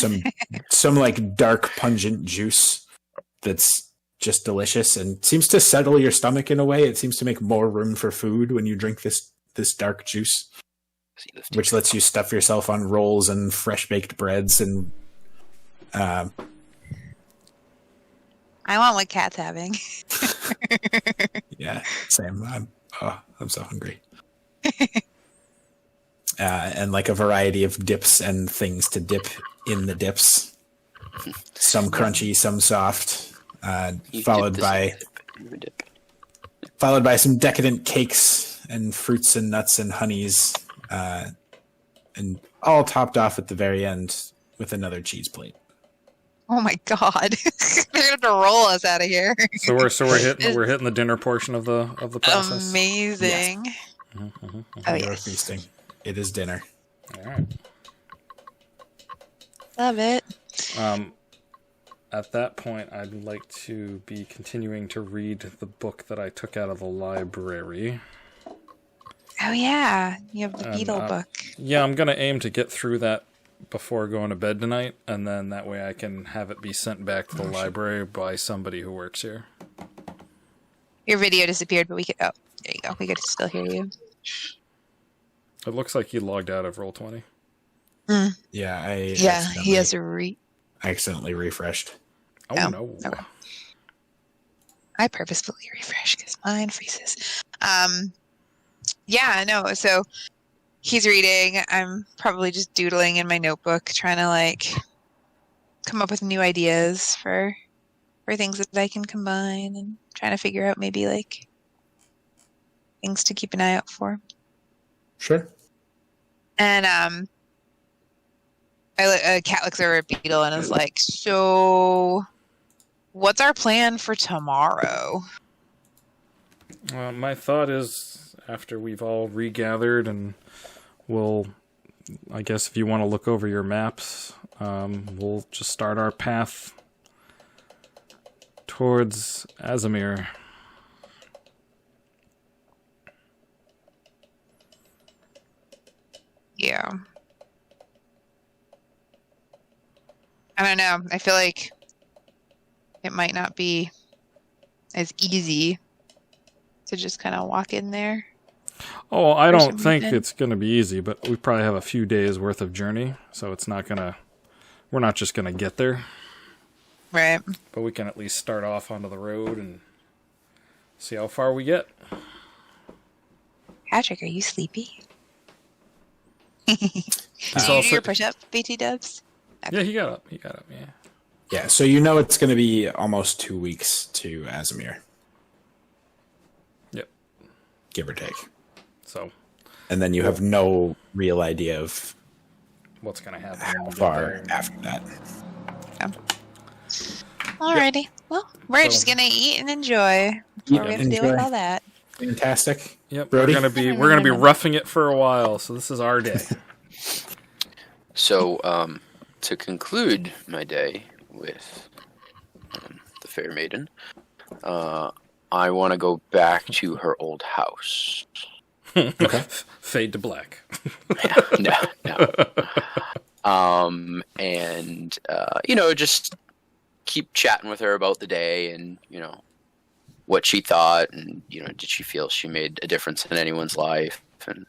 some dark pungent juice that's just delicious and seems to settle your stomach in a way. It seems to make more room for food when you drink this dark juice, which lets you stuff yourself on rolls and fresh baked breads and I want what Cat's having. Yeah, same. I'm so hungry. And like a variety of dips and things to dip in the dips. Some crunchy, some soft. You Followed dip this by in the dip. followed by some decadent cakes and fruits and nuts and honeys, and all topped off at the very end with another cheese plate. Oh my god. They're gonna have to roll us out of here. So we're hitting the dinner portion of the process. Amazing. Oh We're yes. feasting. It is dinner. All right. Love it. At that point, I'd like to be continuing to read the book that I took out of the library. Oh yeah. You have the And, beetle book. Yeah, I'm going to aim to get through that before going to bed tonight, and then that way I can have it be sent back to the library by somebody who works here. Your video disappeared, but we could there you go. We could still hear you. It looks like he logged out of Roll20. Yeah, He has a I accidentally refreshed. Oh, Oh, no. okay. I purposefully refresh because mine freezes. Yeah, no. So he's reading. I'm probably just doodling in my notebook, trying to like come up with new ideas for things that I can combine, and trying to figure out maybe like things to keep an eye out for. Sure. And Cat looks over at Beetle and is like, "So, what's our plan for tomorrow?" My thought is, after we've all regathered, and I guess if you want to look over your maps, we'll just start our path towards Azamir. Yeah. I don't know. I feel like it might not be as easy to just kind of walk in there. Oh, I For don't some think reason. it's going to be easy, but we probably have a few days worth of journey, so it's not going to... We're not just going to get there, Right. but we can at least start off onto the road and see how far we get. Patrick, are you sleepy? He's Did you also- do your push-up, BT Dubs? Yeah, he got up, yeah. Yeah, so you know it's going to be almost 2 weeks to Azamir, Yep. give or take. So, And then you have no real idea of what's going to happen how when we get far there. after that. Alrighty. Well, we're So- just gonna eat and enjoy before we have to deal with enjoy. all that. Fantastic. Yep, Brody? we're gonna be roughing it for a while, so this is our day. So, to conclude my day with the fair maiden, I want to go back to her old house. Fade to black. No. And just keep chatting with her about the day, and what she thought, and did she feel she made a difference in anyone's life, and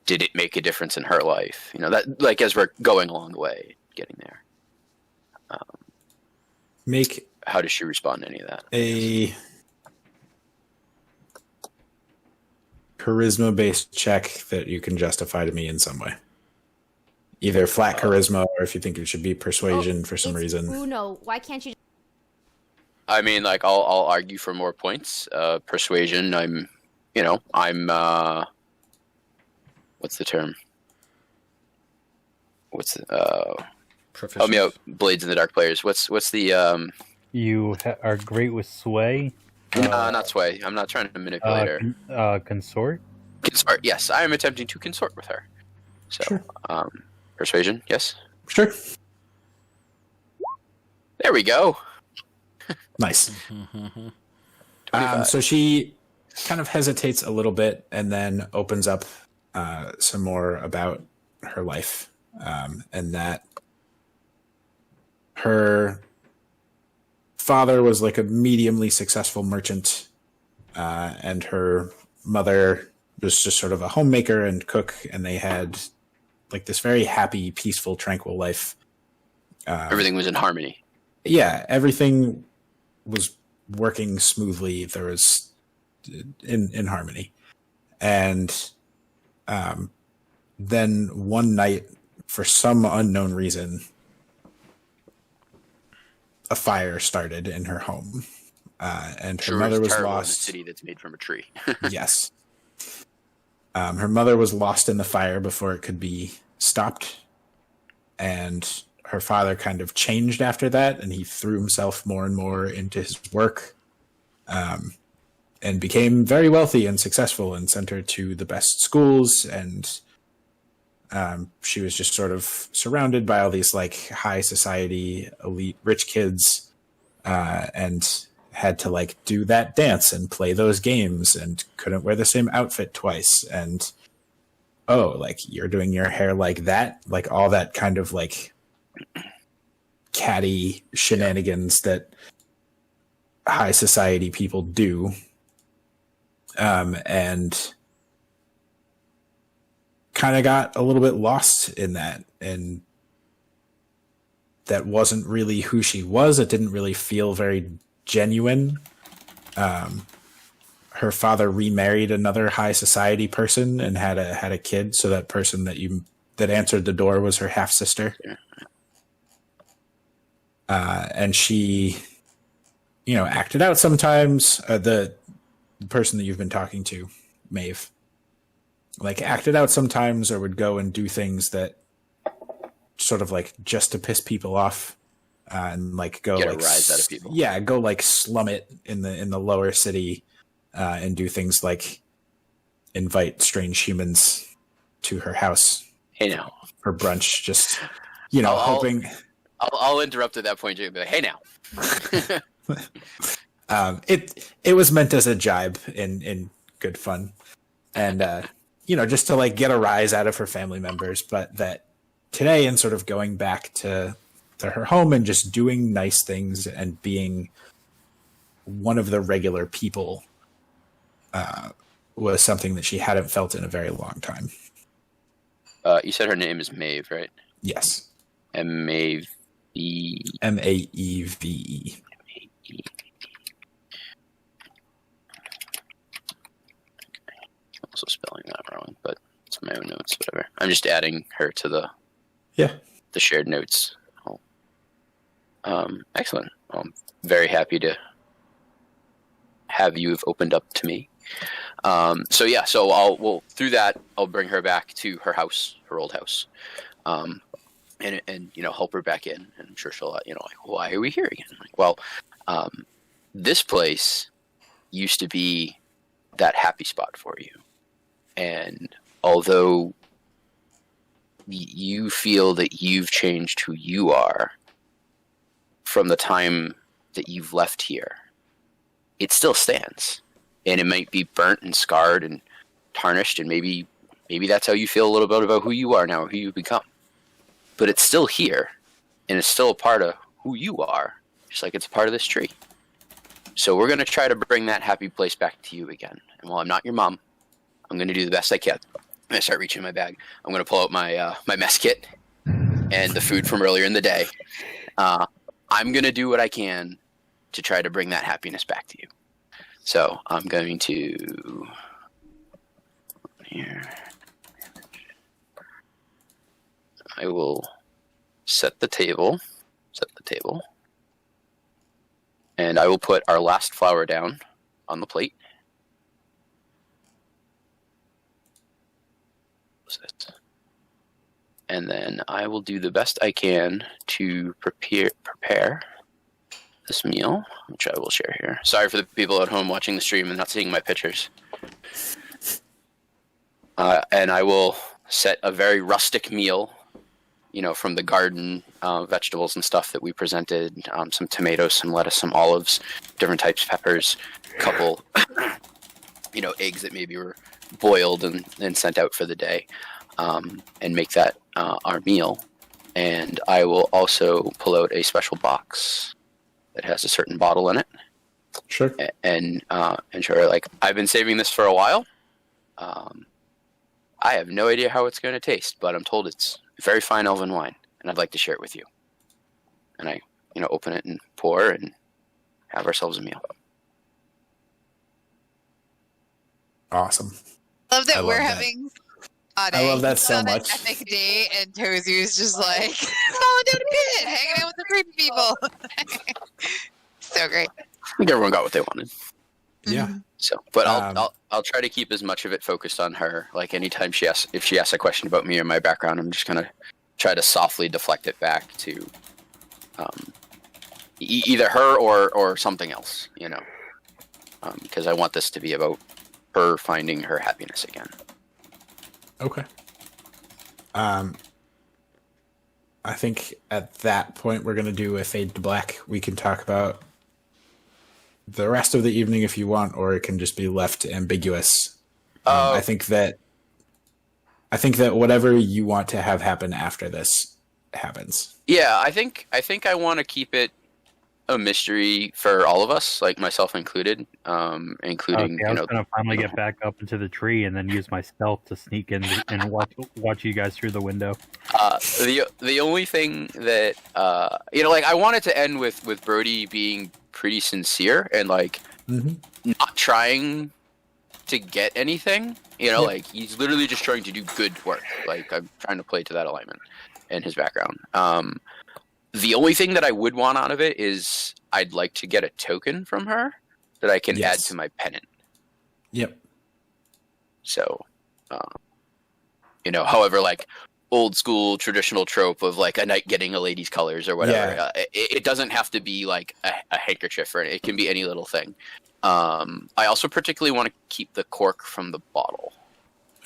did it make a difference in her life? That, like, as we're going along the way, getting there. Make How does she respond to any of that? a charisma-based check that you can justify to me in some way. Either flat charisma, or if you think it should be persuasion for some It's reason. Uno. Why can't you? I mean, like, I'll argue for more points. Persuasion. I'm what's the term? What's Proficient. Blades in the Dark players. What's the You are great with sway. not sway. I'm not trying to manipulate her. Consort. Consort. Yes, I am attempting to consort with her. So, Sure. Persuasion. Yes. Sure. There we go. Nice. 25. So she kind of hesitates a little bit and then opens up some more about her life, and that her father was like a mediumly successful merchant, and her mother was just sort of a homemaker and cook, and they had like this very happy, peaceful, tranquil life. Everything was in harmony. Yeah, everything was working smoothly. There was in harmony. And then one night, for some unknown reason, a fire started in her home, and her Sure, mother it's was terrible in a lost. city that's made from a tree. Yes. Her mother was lost in the fire before it could be stopped. And her father kind of changed after that, and he threw himself more and more into his work, and became very wealthy and successful and sent her to the best schools. And she was just sort of surrounded by all these like high society, elite, rich kids, and had to like do that dance and play those games and couldn't wear the same outfit twice. And oh, like you're doing your hair like that, like all that kind of like catty shenanigans that high society people do. And kind of got a little bit lost in that, and that wasn't really who she was. It didn't really feel very genuine. Her father remarried another high society person and had a kid. So that person that answered the door was her half sister. And she, acted out sometimes. The person that you've been talking to, Maeve, like acted out sometimes, or would go and do things that sort of like just to piss people off, and like go Get a like rise out of people. Yeah, go like slum it in the lower city, and do things like invite strange humans to her house Hey now. for brunch, just I'll- hoping. I'll interrupt at that point, Jake. Be like, hey now. It was meant as a jibe in good fun, and just to like get a rise out of her family members. But that today, and sort of going back to her home and just doing nice things and being one of the regular people, was something that she hadn't felt in a very long time. You said her name is Maeve, right? Yes, Maeve. Maeve. Also spelling that wrong, but it's my own notes, whatever. I'm just adding her to the Yeah. shared notes. Excellent. Well, I'm very happy to have you have opened up to me. So through that, I'll bring her back to her house, her old house, and help her back in. And I'm sure she'll, like, why are we here again? Like, well, this place used to be that happy spot for you, and although you feel that you've changed who you are from the time that you've left here, it still stands. And it might be burnt and scarred and tarnished, and maybe that's how you feel a little bit about who you are now, who you've become. But it's still here, and it's still a part of who you are, just like it's a part of this tree. So we're going to try to bring that happy place back to you again. And while I'm not your mom, I'm going to do the best I can. I'm going to start reaching in my bag. I'm going to pull out my my mess kit and the food from earlier in the day. I'm going to do what I can to try to bring that happiness back to you. So I'm going to here. I will set the table, and I will put our last flower down on the plate. And then I will do the best I can to prepare this meal, which I will share here. Sorry for the people at home watching the stream and not seeing my pictures. And I will set a very rustic meal, from the garden, vegetables and stuff that we presented, some tomatoes, some lettuce, some olives, different types of peppers, a couple, eggs that maybe were boiled and sent out for the day, and make that our meal. And I will also pull out a special box that has a certain bottle in it. Sure. And sure, like, I've been saving this for a while. I have no idea how it's going to taste, but I'm told it's very fine elven wine, and I'd like to share it with you. And I, open it and pour, and have ourselves a meal. Awesome. Love that I we're love that. having a I love that so on an much. epic day, and Tozu's just like falling down a pit, hanging out with the creepy people. So great. I think everyone got what they wanted. Yeah. So, but Um, I'll try to keep as much of it focused on her. Like anytime if she asks a question about me or my background, I'm just gonna try to softly deflect it back to either her or something else, you know, because I want this to be about her finding her happiness again. Okay. I think at that point we're going to do a fade to black. We can talk about the rest of the evening if you want, or it can just be left ambiguous. I think that whatever you want to have happen after this happens. Yeah, I think I want to keep it a mystery for all of us, like myself included, including Okay, I was gonna finally get back up into the tree and then use my stealth to sneak in and watch you guys through the window. the only thing that like I wanted to end with Brody being pretty sincere and like not trying to get anything, like he's literally just trying to do good work. Like I'm trying to play to that alignment and his background. The only thing that I would want out of it is I'd like to get a token from her that I can add to my pennant. Yep. So, however, like old school traditional trope of like a knight getting a lady's colors or whatever. Yeah. It doesn't have to be like a handkerchief, or it can be any little thing. I also particularly want to keep the cork from the bottle.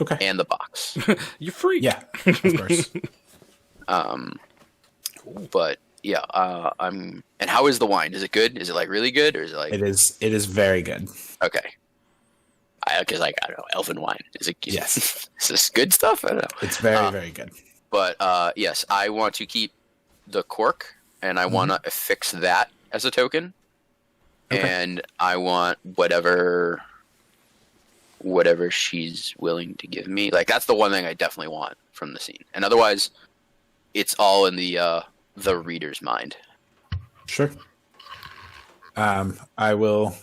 Okay. And the box. You freak. Yeah, of course. But yeah, and how is the wine? Is it good? Is it like really good, or is it like? It is very good. Okay. Because I don't know, elven wine. Is it? Yes. Is this good stuff? I don't know. It's very, very good. But yes, I want to keep the cork, and I want to affix that as a token. Okay. And I want whatever she's willing to give me. Like that's the one thing I definitely want from the scene. And otherwise, it's all in the reader's mind. Sure. I will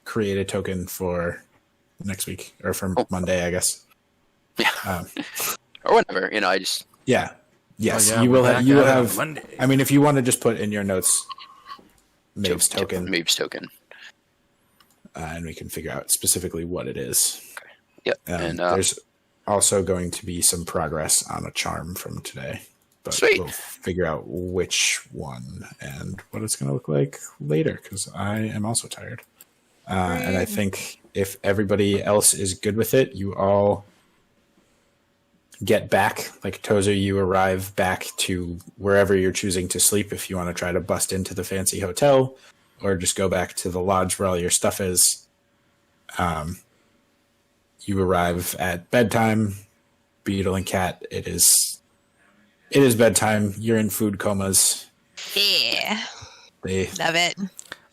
create a token for next week or for Monday, I guess. Yeah. Or whatever. I just. Yeah. Yes. Oh, yeah, you will we're have. back You will at it on have. Monday. I mean, if you want to just put in your notes, Maeve's token, Maeve's token. and we can figure out specifically what it is. Yep. And there's also going to be some progress on a charm from today, but Sweet. we'll figure out which one and what it's going to look like later because I am also tired. And I think if everybody else is good with it, you all get back. Like Tozer, you arrive back to wherever you're choosing to sleep if you want to try to bust into the fancy hotel or just go back to the lodge where all your stuff is. You arrive at bedtime. Beetle and Cat, it is bedtime. You're in food comas. Yeah, They love it.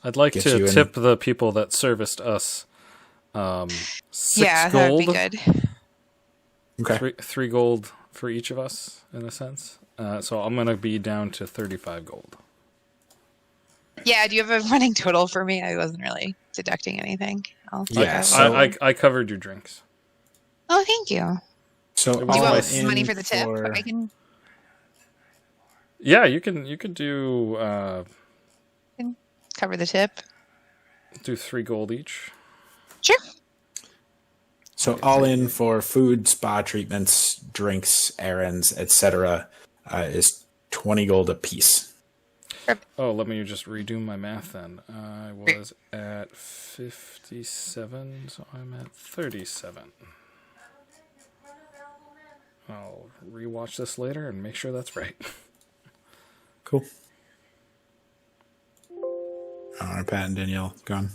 I'd like Get to you in. tip the people that serviced us 6 Yeah, that would gold. be good. okay. Three gold for each of us, in a sense. So I'm going to be down to 35 gold. Yeah, do you have a running total for me? I wasn't really deducting anything. I'll take Yeah, out- so- I covered your drinks. Oh, thank you. So Do Do you all want in money for the tip? for- I can Yeah, you could do cover the tip. 3 gold each. Sure. So all in for food, spa treatments, drinks, errands, etc. Is 20 gold a piece. Oh, let me just redo my math then. I was at 57, so I'm at 37. I'll rewatch this later and make sure that's right. Cool. Are Pat and Danielle gone?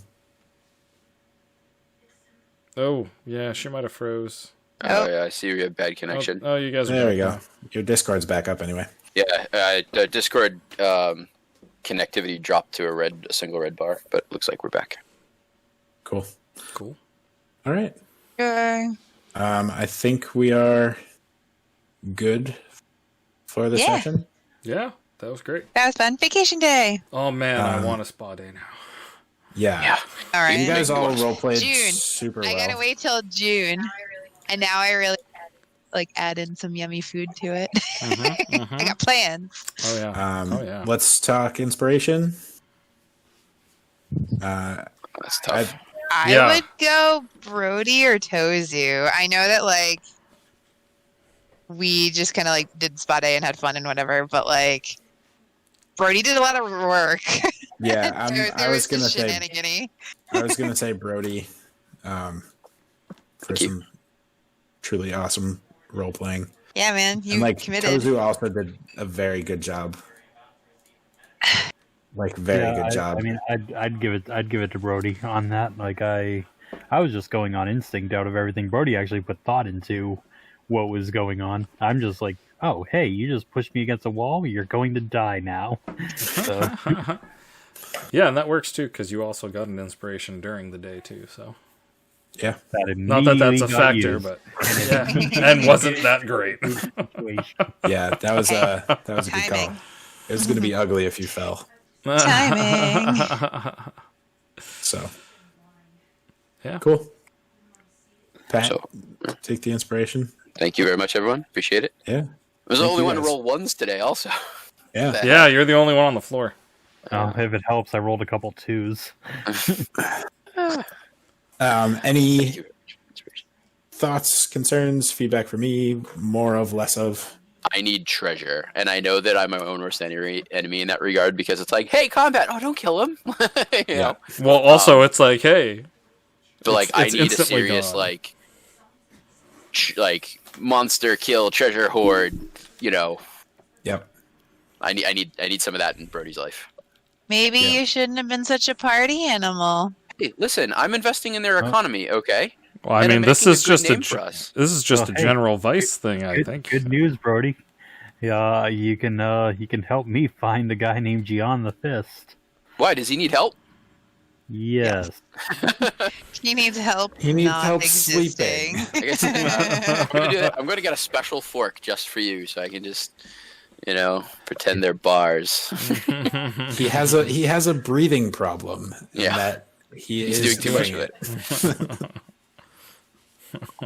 Oh, yeah, she might have froze. Oh yeah, I see we have bad connection. Oh, you guys are There we back go. Your Discord's back up anyway. Yeah, the Discord connectivity dropped to a single red bar, but it looks like we're back. Cool. now. Cool. All right. Sure. I think we are good for the Yeah. session. Yeah. That was great. That was fun. Vacation day. Oh man, I Um, want a spa day now. Yeah. All right. You guys all role played June. super I well. gotta wait till June, and now I really like add in some yummy food to it. I got plans. Oh yeah. Oh yeah. Let's talk inspiration. That's tough. I Yeah. would go Brody or Tozu. I know that like we just kind of like did spa day and had fun and whatever, but like Brody did a lot of work. Yeah, I was some gonna say shenanigans. I was gonna say Brody, for Thank you. some truly awesome role playing. Yeah, man, you And like committed. Tozu also did a very good job. Like very good job. I mean, I'd give it to Brody on that. Like I was just going on instinct out of everything. Brody actually put thought into what was going on. I'm just like, oh hey, you just pushed me against a wall. You're going to die now. So, Yeah, and that works too because you also got an inspiration during the day too. So yeah. that not that that's a immediately got factor, used. but yeah, and wasn't that great. Situation. Yeah, that was a good call. Timing. It was gonna be ugly if you fell. Timing. So Yeah. cool. Pat, So, take the inspiration. thank you very much, everyone. Appreciate it. Yeah. I was the Thank only you one to guys. roll ones today, also. Yeah. Yeah, you're the only one on the floor. If it helps, I rolled a couple twos. Any Thank you. thoughts, concerns, feedback for me? More of, less of? I need treasure, and I know that I'm my own worst enemy in that regard because it's like, hey, combat! Oh, don't kill him. you know? Well, also it's like, hey, But like, It's I need a instantly serious gone. like monster kill treasure hoard. You know, Yep. I need some of that in Brody's life. Maybe Yeah. you shouldn't have been such a party animal. Hey, listen, I'm investing in their economy, okay? well, I And I'm mean, this making a is good just name for us. this is just Oh, a hey. general vice thing, I Good, think. good news, Brody. Yeah, you can help me find a guy named Gian the Fist. Why does he need help? Yes. He needs help. He needs not help existing. I guess I'm gonna do that. I'm gonna get a special fork just for you, so I can just, pretend they're bars. He has a breathing problem. and Yeah. that He's is doing too much of it.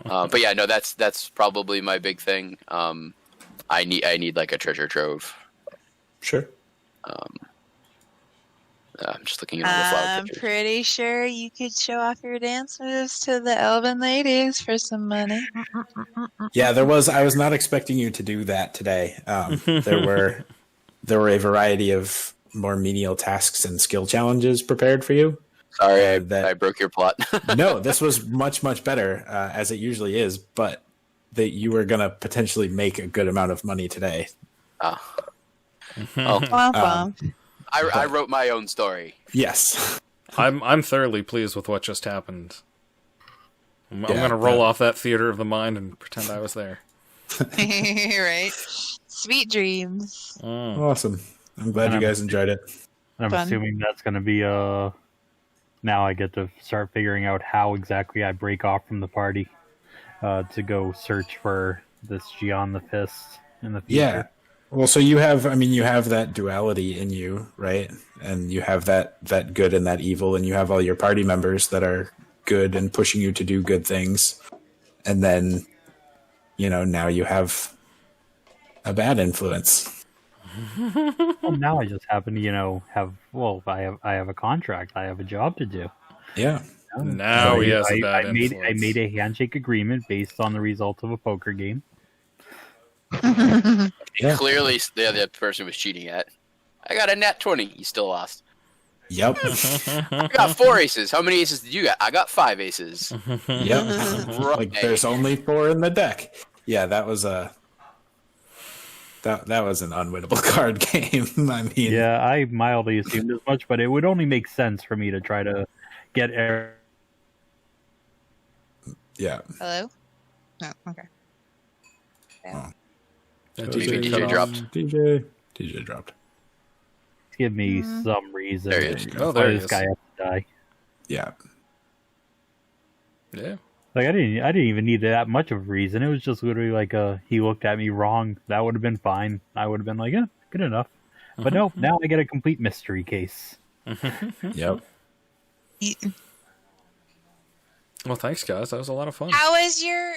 But yeah, no, that's probably my big thing. I need like a treasure trove. Sure. I'm just looking at all the flower I'm pictures. pretty sure you could show off your dance moves to the elven ladies for some money. Yeah, I was not expecting you to do that today. There were a variety of more menial tasks and skill challenges prepared for you. Sorry, that- I broke your plot. No, this was much, much better, as it usually is, but that you were going to potentially make a good amount of money today. Oh, Womp womp. I wrote my own story. Yes. I'm thoroughly pleased with what just happened. I'm Yeah, gonna roll off that theater of the mind and pretend I was there. Right? Sweet dreams. Awesome. I'm glad you guys enjoyed it. And I'm Fun. assuming that's going to be now I get to start figuring out how exactly I break off from the party to go search for this Gian the Fist in the future. Yeah. Well, so you have that duality in you, right? And you have that good and that evil, and you have all your party members that are good and pushing you to do good things. And then, now you have a bad influence. Well, now I just happen to, I have a contract. I have a job to do. Yeah. Now he has a bad I influence. made a handshake agreement based on the result of a poker game. Yeah. Clearly, the other person was cheating at. I got a nat 20. You still lost. Yep. I got 4 aces. How many aces did you get? I got 5 aces. Yep. Like there's only 4 in the deck. Yeah, that was that was an unwinnable card game. I mean, Yeah, I mildly assumed as much, but it would only make sense for me to try to get yeah. Hello? No, okay. And DJ cut off. dropped. DJ dropped. give me some reason There he is. Oh, why there he this is. guy has to die. Yeah. Yeah. Like I didn't even need that much of a reason. It was just literally like he looked at me wrong. That would have been fine. I would have been like, yeah, good enough. But nope, now I get a complete mystery case. Yep. Well, thanks, guys. That was a lot of fun. How was your